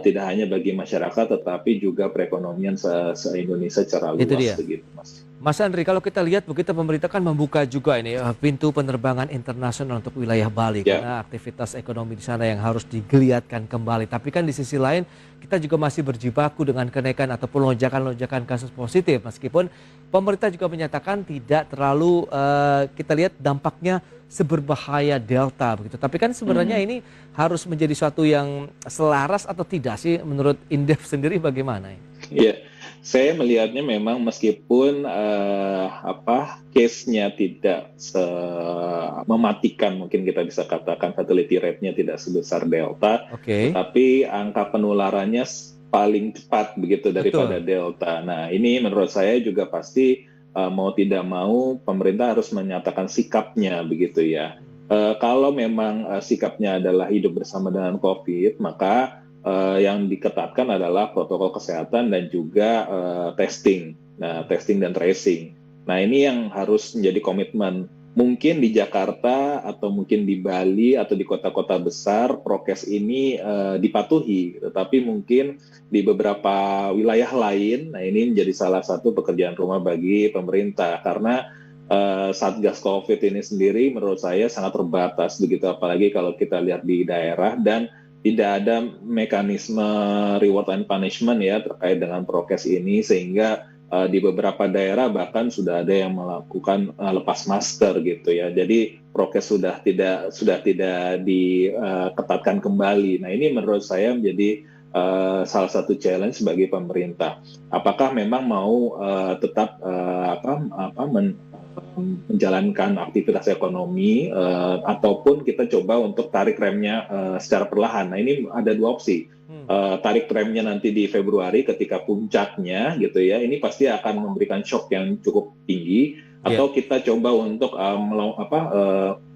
tidak hanya bagi masyarakat tetapi juga perekonomian se-Indonesia secara luas. Itu dia. Begitu, Mas. Mas Andri, kalau kita lihat begitu pemerintah kan membuka juga ini pintu penerbangan internasional untuk wilayah Bali karena aktivitas ekonomi di sana yang harus digeliatkan kembali. Tapi kan di sisi lain kita juga masih berjibaku dengan kenaikan ataupun lonjakan kasus positif. Meskipun pemerintah juga menyatakan tidak terlalu kita lihat dampaknya seberbahaya Delta begitu. Tapi kan sebenarnya ini harus menjadi suatu yang selaras atau tidak sih menurut Indef sendiri bagaimana? Iya. Saya melihatnya memang meskipun case-nya tidak mematikan, mungkin kita bisa katakan fatality rate-nya tidak sebesar Delta, tapi angka penularannya paling cepat begitu daripada Delta. Nah, ini menurut saya juga pasti mau tidak mau pemerintah harus menyatakan sikapnya begitu ya. Kalau memang sikapnya adalah hidup bersama dengan COVID, maka yang diketatkan adalah protokol kesehatan dan juga testing dan tracing. Nah, ini yang harus menjadi komitmen. Mungkin di Jakarta atau mungkin di Bali atau di kota-kota besar prokes ini dipatuhi, tetapi mungkin di beberapa wilayah lain, nah ini menjadi salah satu pekerjaan rumah bagi pemerintah karena Satgas COVID ini sendiri menurut saya sangat terbatas begitu, apalagi kalau kita lihat di daerah dan tidak ada mekanisme reward and punishment ya terkait dengan prokes ini, sehingga di beberapa daerah bahkan sudah ada yang melakukan lepas masker gitu ya. Jadi prokes sudah tidak diketatkan kembali. Nah, ini menurut saya menjadi salah satu challenge bagi pemerintah. Apakah memang mau tetap menjalankan aktivitas ekonomi ataupun kita coba untuk tarik remnya secara perlahan. Nah, ini ada dua opsi. Tarik remnya nanti di Februari ketika puncaknya gitu ya, ini pasti akan memberikan shock yang cukup tinggi, atau kita coba untuk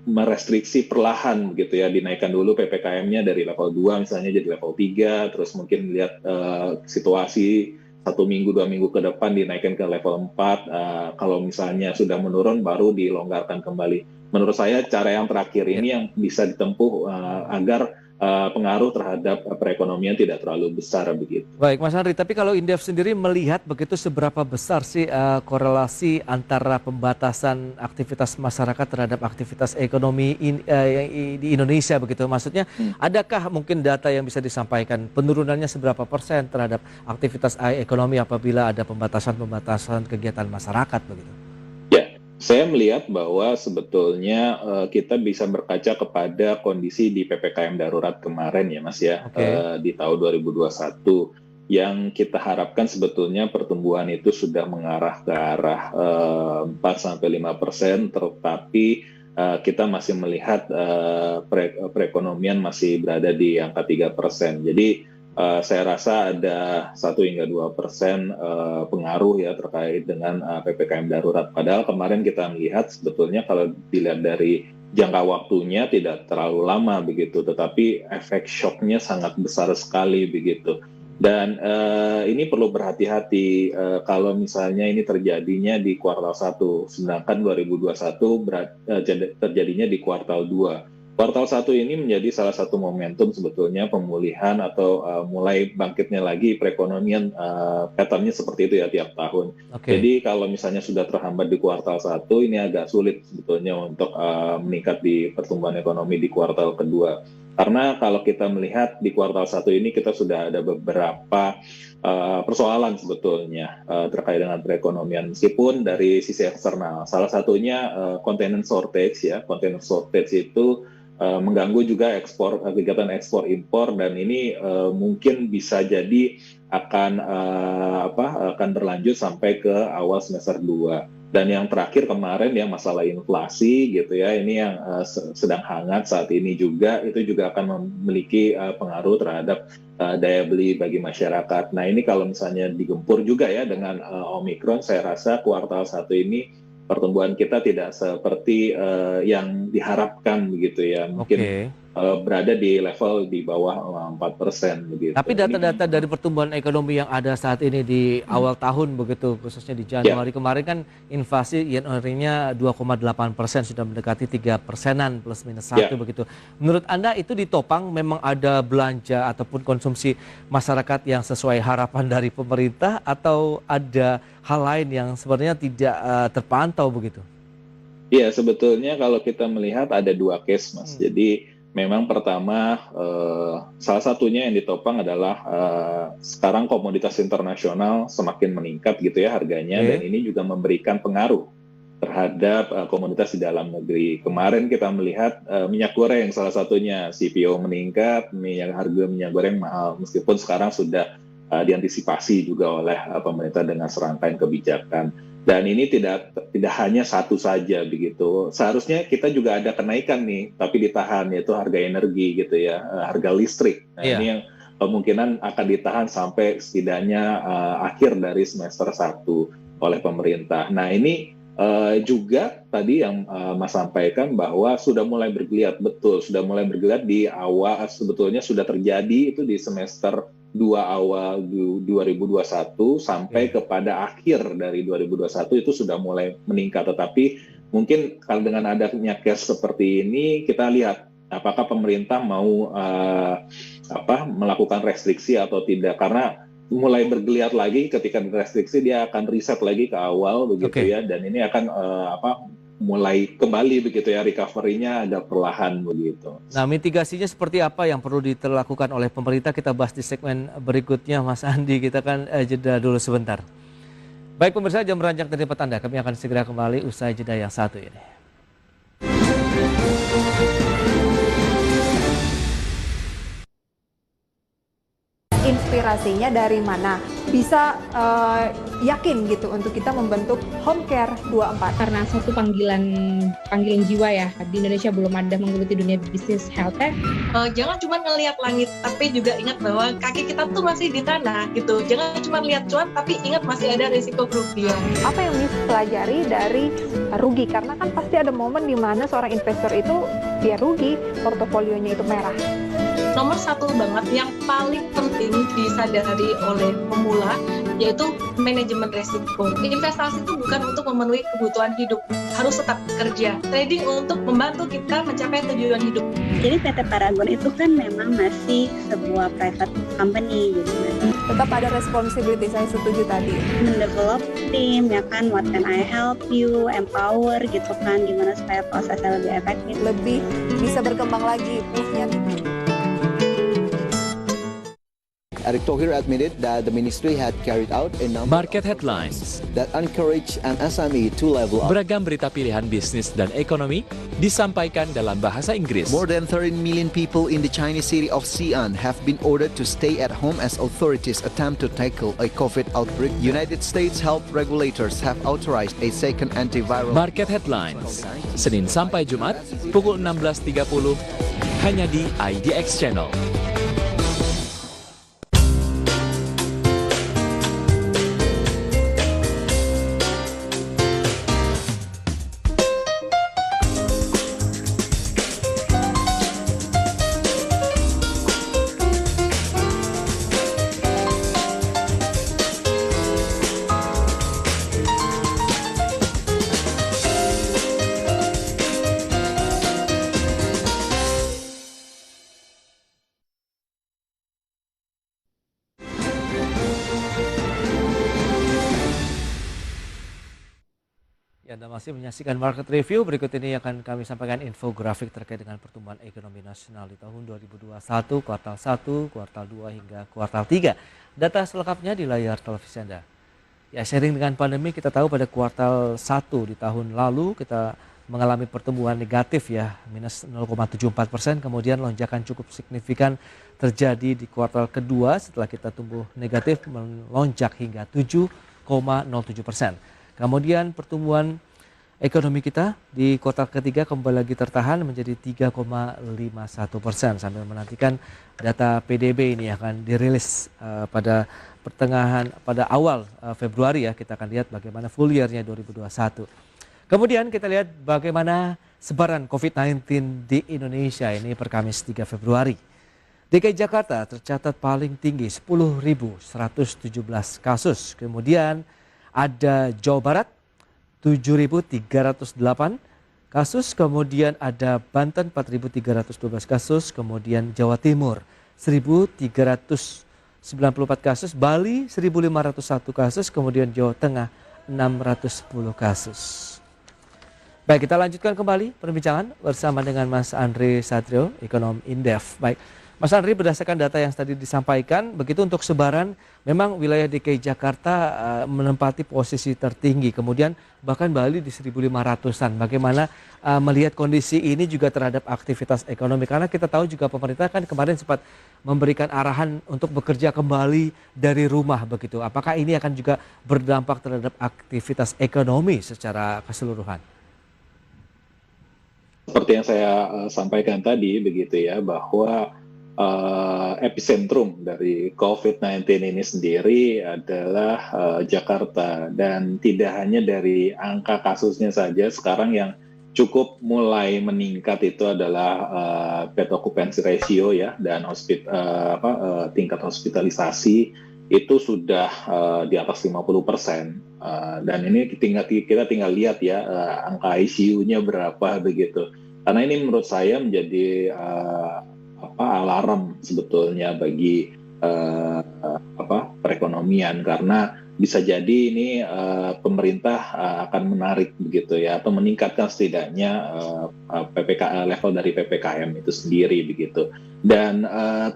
merestriksi perlahan gitu ya, dinaikkan dulu PPKM-nya dari level 2 misalnya jadi level 3, terus mungkin lihat situasi 1 minggu 2 minggu ke depan dinaikkan ke level 4, kalau misalnya sudah menurun baru dilonggarkan kembali. Menurut saya cara yang terakhir ini yang bisa ditempuh agar pengaruh terhadap perekonomian tidak terlalu besar begitu. Baik Mas Andri, tapi kalau Indef sendiri melihat begitu seberapa besar sih korelasi antara pembatasan aktivitas masyarakat terhadap aktivitas ekonomi di Indonesia begitu? Maksudnya adakah mungkin data yang bisa disampaikan penurunannya seberapa persen terhadap aktivitas ekonomi apabila ada pembatasan kegiatan masyarakat begitu? Saya melihat bahwa sebetulnya kita bisa berkaca kepada kondisi di PPKM darurat kemarin ya Mas ya, di tahun 2021 yang kita harapkan sebetulnya pertumbuhan itu sudah mengarah ke arah 4-5%, tetapi kita masih melihat perekonomian masih berada di angka 3%. Jadi saya rasa ada 1-2% pengaruh ya terkait dengan PPKM darurat. Padahal kemarin kita melihat sebetulnya kalau dilihat dari jangka waktunya tidak terlalu lama begitu, tetapi efek shocknya sangat besar sekali begitu. Dan ini perlu berhati-hati kalau misalnya ini terjadinya di kuartal 1, sedangkan 2021 terjadinya di kuartal 2. Kuartal 1 ini menjadi salah satu momentum sebetulnya pemulihan atau mulai bangkitnya lagi perekonomian, pattern-nya seperti itu ya tiap tahun. Jadi kalau misalnya sudah terhambat di kuartal 1, ini agak sulit sebetulnya untuk meningkat di pertumbuhan ekonomi di kuartal kedua. Karena kalau kita melihat di kuartal 1 ini kita sudah ada beberapa persoalan sebetulnya terkait dengan perekonomian, meskipun dari sisi eksternal. Salah satunya container shortage ya, container shortage itu mengganggu juga kegiatan ekspor impor, dan ini mungkin bisa jadi akan berlanjut sampai ke awal semester 2. Dan yang terakhir kemarin yang masalah inflasi gitu ya, ini yang sedang hangat saat ini juga, itu juga akan memiliki pengaruh terhadap daya beli bagi masyarakat. Nah, ini kalau misalnya digempur juga ya dengan Omikron, saya rasa kuartal 1 ini pertumbuhan kita tidak seperti yang diharapkan begitu ya. Mungkin berada di level di bawah 4% begitu. Tapi data-data dari pertumbuhan ekonomi yang ada saat ini di awal tahun begitu, khususnya di Januari kemarin kan inflasi year-on-year-nya 2,8%, sudah mendekati 3%-an plus minus 1 begitu. Menurut Anda itu ditopang memang ada belanja ataupun konsumsi masyarakat yang sesuai harapan dari pemerintah, atau ada hal lain yang sebenarnya tidak terpantau begitu? Iya, sebetulnya kalau kita melihat ada dua case, Mas. Jadi memang pertama, salah satunya yang ditopang adalah sekarang komoditas internasional semakin meningkat gitu ya harganya, dan ini juga memberikan pengaruh terhadap komoditas di dalam negeri. Kemarin kita melihat minyak goreng salah satunya, CPO meningkat, harga minyak goreng mahal, meskipun sekarang sudah diantisipasi juga oleh pemerintah dengan serangkaian kebijakan. Dan ini tidak hanya satu saja begitu. Seharusnya kita juga ada kenaikan nih, tapi ditahan, yaitu harga energi gitu ya, harga listrik. Nah, ini yang kemungkinan akan ditahan sampai setidaknya akhir dari semester 1 oleh pemerintah. Nah, ini juga tadi yang Mas sampaikan bahwa sudah mulai bergeliat, betul, sudah mulai bergeliat di awal, sebetulnya sudah terjadi itu di semester 2 awal 2021 sampai kepada akhir dari 2021 itu sudah mulai meningkat. Tetapi mungkin kalau dengan adanya case seperti ini, kita lihat apakah pemerintah mau melakukan restriksi atau tidak, karena mulai bergeliat lagi ketika restriksi dia akan riset lagi ke awal begitu ya, dan ini akan mulai kembali begitu ya, recovery-nya agak perlahan begitu. Nah, mitigasinya seperti apa yang perlu dilakukan oleh pemerintah, kita bahas di segmen berikutnya, Mas Andi. Kita akan jeda dulu sebentar. Baik pemirsa, jam beranjak dari tempat Anda, kami akan segera kembali usai jeda yang satu ini. Inspirasinya dari mana? Bisa yakin gitu untuk kita membentuk Home Care 24. Karena satu panggilan jiwa ya, di Indonesia belum ada menggeluti dunia bisnis health tech. Jangan cuma ngelihat langit, tapi juga ingat bahwa kaki kita tuh masih di tanah gitu. Jangan cuma lihat cuan, tapi ingat masih ada risiko kerugian. Apa yang bisa pelajari dari rugi? Karena kan pasti ada momen di mana seorang investor itu dia rugi, portofolionya itu merah. Nomor satu banget yang paling penting disadari oleh pemula yaitu manajemen resiko. Investasi itu bukan untuk memenuhi kebutuhan hidup, harus tetap kerja. Trading untuk membantu kita mencapai tujuan hidup. Jadi PT Paragon itu kan memang masih sebuah private company, gitu. Tetap ada responsibility, saya setuju tadi. Mendevelop tim, ya kan, what can I help you, empower gitu kan, gimana supaya prosesnya lebih efektif. Lebih bisa berkembang lagi, pushnya. Erick Thohir admitted that the ministry had carried out a number Market headlines that encourage an SME to level up. Beragam berita pilihan bisnis dan ekonomi disampaikan dalam bahasa Inggris. More than 13 million people in the Chinese city of Xi'an have been ordered to stay at home as authorities attempt to tackle a COVID outbreak. United States health regulators have authorized a second antiviral. Market headlines, Senin sampai Jumat, pukul 16.30, hanya di IDX Channel. Anda masih menyaksikan Market Review. Berikut ini akan kami sampaikan infografik terkait dengan pertumbuhan ekonomi nasional di tahun 2021, kuartal 1, kuartal 2 hingga kuartal 3. Data selengkapnya di layar televisi Anda. Ya, sharing dengan pandemi, kita tahu pada kuartal 1 di tahun lalu kita mengalami pertumbuhan negatif ya, minus 0,74%. Kemudian lonjakan cukup signifikan terjadi di kuartal kedua setelah kita tumbuh negatif melonjak hingga 7,07%. Kemudian pertumbuhan ekonomi kita di kuartal ketiga kembali lagi tertahan menjadi 3,51%, sambil menantikan data PDB ini akan dirilis pada awal Februari ya. Kita akan lihat bagaimana full year-nya 2021. Kemudian kita lihat bagaimana sebaran COVID-19 di Indonesia ini per Kamis 3 Februari. DKI Jakarta tercatat paling tinggi 10.117 kasus. Kemudian ada Jawa Barat 7.308 kasus, kemudian ada Banten 4.312 kasus, kemudian Jawa Timur 1.394 kasus, Bali 1.501 kasus, kemudian Jawa Tengah 610 kasus. Baik, kita lanjutkan kembali perbincangan bersama dengan Mas Andre Satrio, ekonom Indef. Baik, Mas Andre, berdasarkan data yang tadi disampaikan, begitu untuk sebaran, memang wilayah DKI Jakarta menempati posisi tertinggi, kemudian bahkan Bali di 1.500-an. Bagaimana melihat kondisi ini juga terhadap aktivitas ekonomi? Karena kita tahu juga pemerintah kan kemarin sempat memberikan arahan untuk bekerja kembali dari rumah begitu. Apakah ini akan juga berdampak terhadap aktivitas ekonomi secara keseluruhan? Seperti yang saya sampaikan tadi begitu ya, bahwa epicentrum dari COVID-19 ini sendiri adalah Jakarta, dan tidak hanya dari angka kasusnya saja. Sekarang yang cukup mulai meningkat itu adalah bed occupancy ratio ya, dan tingkat hospitalisasi itu sudah di atas 50%. Dan ini kita tinggal lihat ya angka ICU-nya berapa begitu. Karena ini menurut saya menjadi alarm sebetulnya bagi perekonomian, karena bisa jadi ini pemerintah akan menarik begitu ya, atau meningkatkan setidaknya level dari PPKM itu sendiri begitu. Dan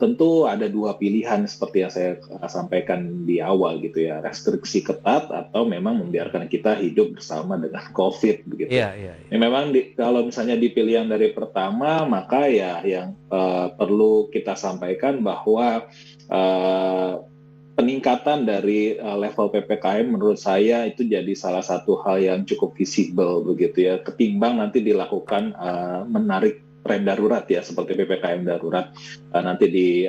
tentu ada dua pilihan seperti yang saya sampaikan di awal gitu ya, restriksi ketat atau memang membiarkan kita hidup bersama dengan COVID begitu. Ya, memang kalau misalnya dipilih yang dari pertama, maka ya yang perlu kita sampaikan bahwa peningkatan dari level PPKM menurut saya itu jadi salah satu hal yang cukup visible begitu ya, ketimbang nanti dilakukan menarik rem darurat ya, seperti PPKM darurat nanti di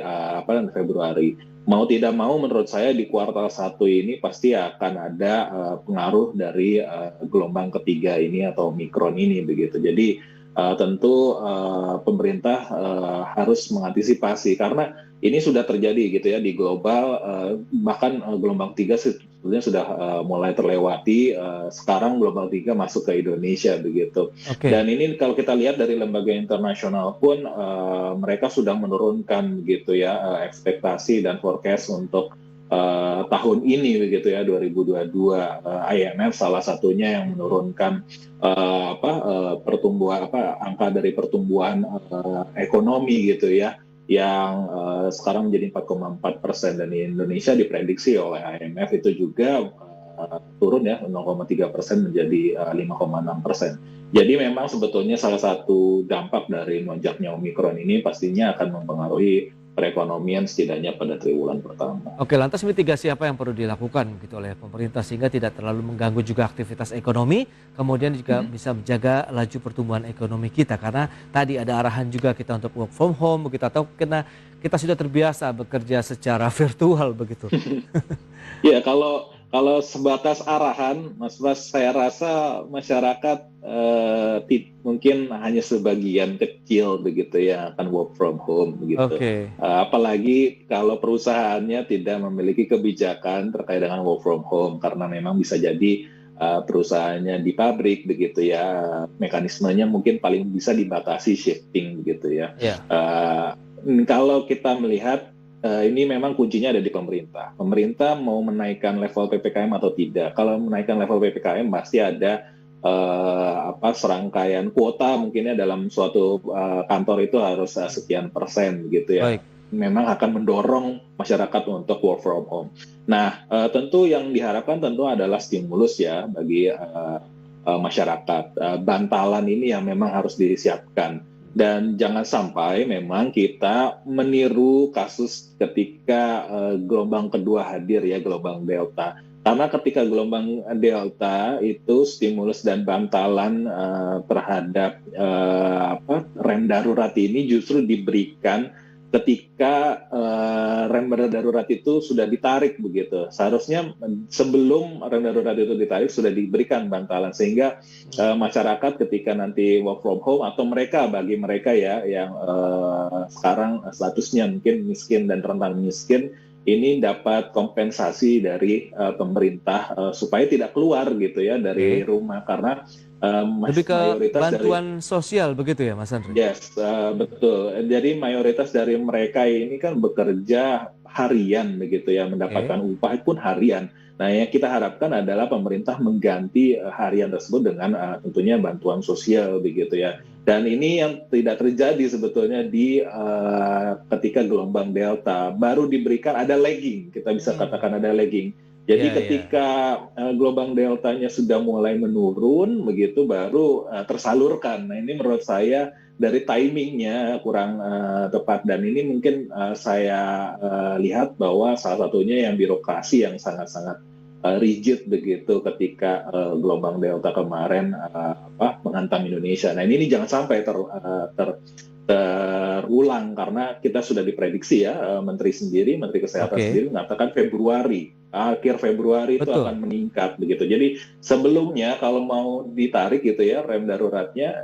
Februari. Mau tidak mau menurut saya di kuartal 1 ini pasti akan ada pengaruh dari gelombang ketiga ini atau Omikron ini begitu. Jadi tentu pemerintah harus mengantisipasi, karena ini sudah terjadi gitu ya di global, bahkan gelombang 3 sebetulnya sudah mulai terlewati, sekarang gelombang 3 masuk ke Indonesia begitu. Dan ini kalau kita lihat dari lembaga internasional pun mereka sudah menurunkan gitu ya ekspektasi dan forecast untuk tahun ini begitu ya, 2022. IMF salah satunya yang menurunkan angka dari pertumbuhan ekonomi gitu ya, yang sekarang menjadi 4,4%, dan di Indonesia diprediksi oleh IMF itu juga turun ya 0,3% menjadi 5,6%. Jadi memang sebetulnya salah satu dampak dari melonjaknya Omikron ini pastinya akan mempengaruhi perekonomian setidaknya pada triwulan pertama. Oke, lantas mitigasi apa yang perlu dilakukan gitu oleh pemerintah sehingga tidak terlalu mengganggu juga aktivitas ekonomi, kemudian juga bisa menjaga laju pertumbuhan ekonomi kita, karena tadi ada arahan juga kita untuk work from home begitu, atau karena kita sudah terbiasa bekerja secara virtual begitu. Ya, kalau sebatas arahan, Mas Bas, saya rasa masyarakat mungkin hanya sebagian kecil begitu ya akan work from home begitu. Apalagi kalau perusahaannya tidak memiliki kebijakan terkait dengan work from home, karena memang bisa jadi perusahaannya di pabrik begitu ya, mekanismenya mungkin paling bisa dibatasi shifting begitu ya. Kalau kita melihat ini memang kuncinya ada di pemerintah. Pemerintah mau menaikkan level PPKM atau tidak. Kalau menaikkan level PPKM pasti ada serangkaian kuota mungkinnya dalam suatu kantor itu harus sekian persen gitu ya. Memang akan mendorong masyarakat untuk work from home. Nah, tentu yang diharapkan tentu adalah stimulus ya bagi masyarakat. Bantalan ini yang memang harus disiapkan. Dan jangan sampai memang kita meniru kasus ketika gelombang kedua hadir ya, gelombang Delta. Karena ketika gelombang Delta itu stimulus dan bantalan terhadap rem darurat ini justru diberikan ketika rem darurat itu sudah ditarik begitu. Seharusnya sebelum rem darurat itu ditarik sudah diberikan bantalan sehingga masyarakat ketika nanti work from home atau bagi mereka ya yang sekarang statusnya mungkin miskin dan rentan miskin, ini dapat kompensasi dari pemerintah supaya tidak keluar gitu ya dari rumah karena lebih ke bantuan sosial begitu ya Mas Andri? Yes, betul. Jadi mayoritas dari mereka ini kan bekerja harian begitu ya, mendapatkan upah pun harian. Nah, yang kita harapkan adalah pemerintah mengganti harian tersebut dengan tentunya bantuan sosial begitu ya. Dan ini yang tidak terjadi sebetulnya di ketika gelombang Delta baru diberikan ada lagging, kita bisa katakan ada lagging. Jadi ketika gelombang deltanya sudah mulai menurun, begitu baru tersalurkan. Nah ini menurut saya dari timingnya kurang tepat dan ini mungkin saya lihat bahwa salah satunya yang birokrasi yang sangat-sangat rigid begitu ketika gelombang delta kemarin menghantam Indonesia. Nah ini jangan sampai terulang karena kita sudah diprediksi ya Menteri Kesehatan sendiri mengatakan akhir Februari itu akan meningkat begitu. Jadi sebelumnya kalau mau ditarik gitu ya rem daruratnya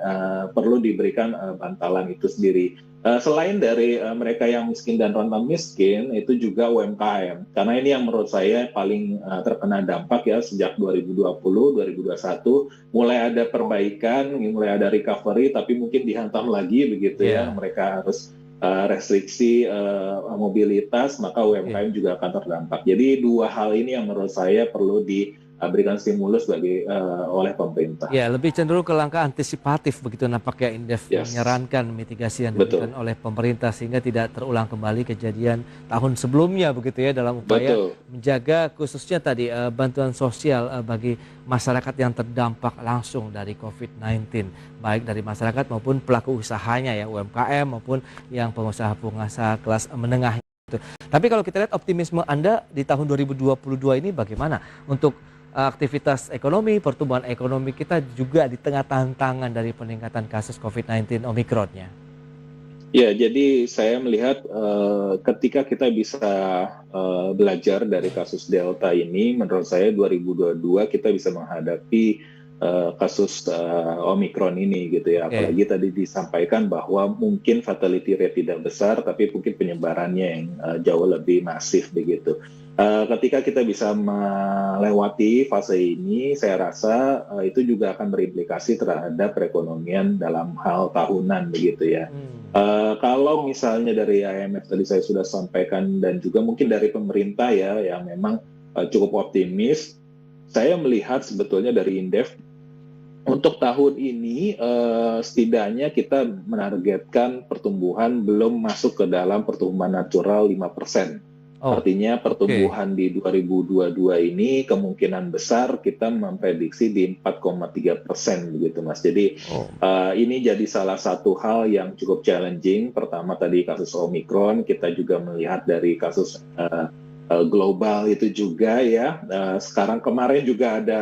perlu diberikan bantalan itu sendiri. Selain dari mereka yang miskin dan rentan miskin itu juga UMKM karena ini yang menurut saya paling terkena dampak ya sejak 2020-2021 mulai ada perbaikan, mulai ada recovery tapi mungkin dihantam lagi begitu ya mereka harus restriksi mobilitas maka UMKM juga akan terdampak. Jadi dua hal ini yang menurut saya perlu diberikan stimulus oleh pemerintah. Ya, lebih cenderung ke langkah antisipatif begitu nampaknya Indef menyarankan mitigasi yang diberikan oleh pemerintah sehingga tidak terulang kembali kejadian tahun sebelumnya begitu ya dalam upaya menjaga khususnya tadi bantuan sosial bagi masyarakat yang terdampak langsung dari COVID-19 baik dari masyarakat maupun pelaku usahanya ya UMKM maupun yang pengusaha-pengusaha kelas menengah itu. Tapi kalau kita lihat optimisme Anda di tahun 2022 ini bagaimana untuk aktivitas ekonomi, pertumbuhan ekonomi kita juga di tengah tantangan dari peningkatan kasus COVID-19 Omikronnya? Ya, jadi saya melihat ketika kita bisa belajar dari kasus Delta ini, menurut saya 2022 kita bisa menghadapi kasus Omikron ini gitu ya. Apalagi tadi disampaikan bahwa mungkin fatality rate tidak besar, tapi mungkin penyebarannya yang jauh lebih masif begitu. Ketika kita bisa melewati fase ini, saya rasa itu juga akan berimplikasi terhadap perekonomian dalam hal tahunan begitu ya. Kalau misalnya dari IMF tadi saya sudah sampaikan dan juga mungkin dari pemerintah ya yang memang cukup optimis, saya melihat sebetulnya dari Indef untuk tahun ini setidaknya kita menargetkan pertumbuhan belum masuk ke dalam pertumbuhan natural 5%. Artinya pertumbuhan di 2022 ini kemungkinan besar kita memprediksi di 4,3% begitu Mas. Jadi ini jadi salah satu hal yang cukup challenging. Pertama tadi kasus Omikron, kita juga melihat dari kasus global itu juga ya. Sekarang kemarin juga ada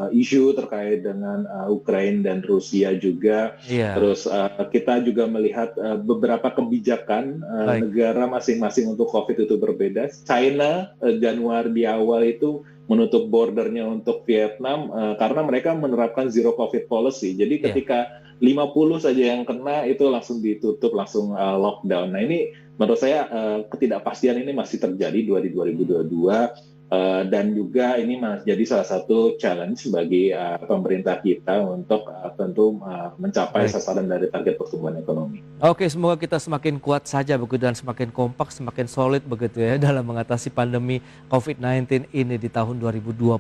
isu terkait dengan Ukraina dan Rusia juga. Terus kita juga melihat beberapa kebijakan negara masing-masing untuk COVID itu berbeda. China Januari di awal itu menutup bordernya untuk Vietnam karena mereka menerapkan zero COVID policy. Jadi ketika 50 saja yang kena itu langsung ditutup, langsung lockdown. Nah ini menurut saya ketidakpastian ini masih terjadi di 2022 dan juga ini menjadi salah satu challenge bagi pemerintah kita untuk tentu mencapai sasaran dari target pertumbuhan ekonomi. Oke, semoga kita semakin kuat saja begitu dan semakin kompak, semakin solid begitu ya dalam mengatasi pandemi COVID-19 ini di tahun 2022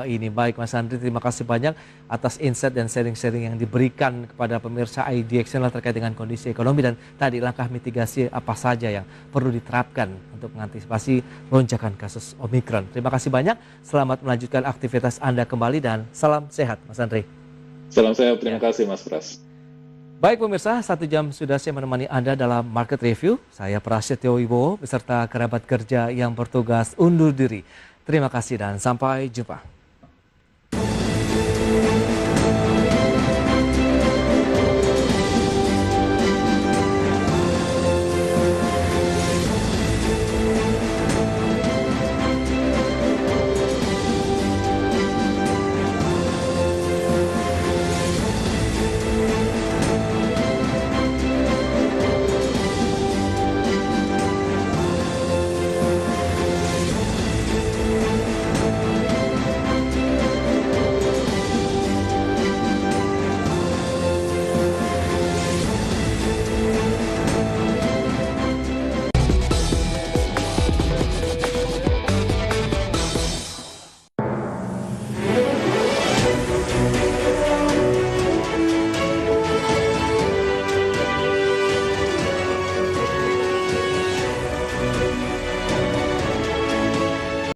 ini. Baik Mas Andri, terima kasih banyak atas insight dan sharing-sharing yang diberikan kepada pemirsa IDX Channel terkait dengan kondisi ekonomi dan tadi langkah mitigasi apa saja yang perlu diterapkan untuk mengantisipasi lonjakan kasus Omikron. Terima kasih banyak, selamat melanjutkan aktivitas Anda kembali dan salam sehat Mas Andri. Salam sehat, terima kasih Mas Pras. Baik pemirsa, 1 jam sudah saya menemani Anda dalam Market Review. Saya Prasetyo Wibowo beserta kerabat kerja yang bertugas undur diri. Terima kasih dan sampai jumpa.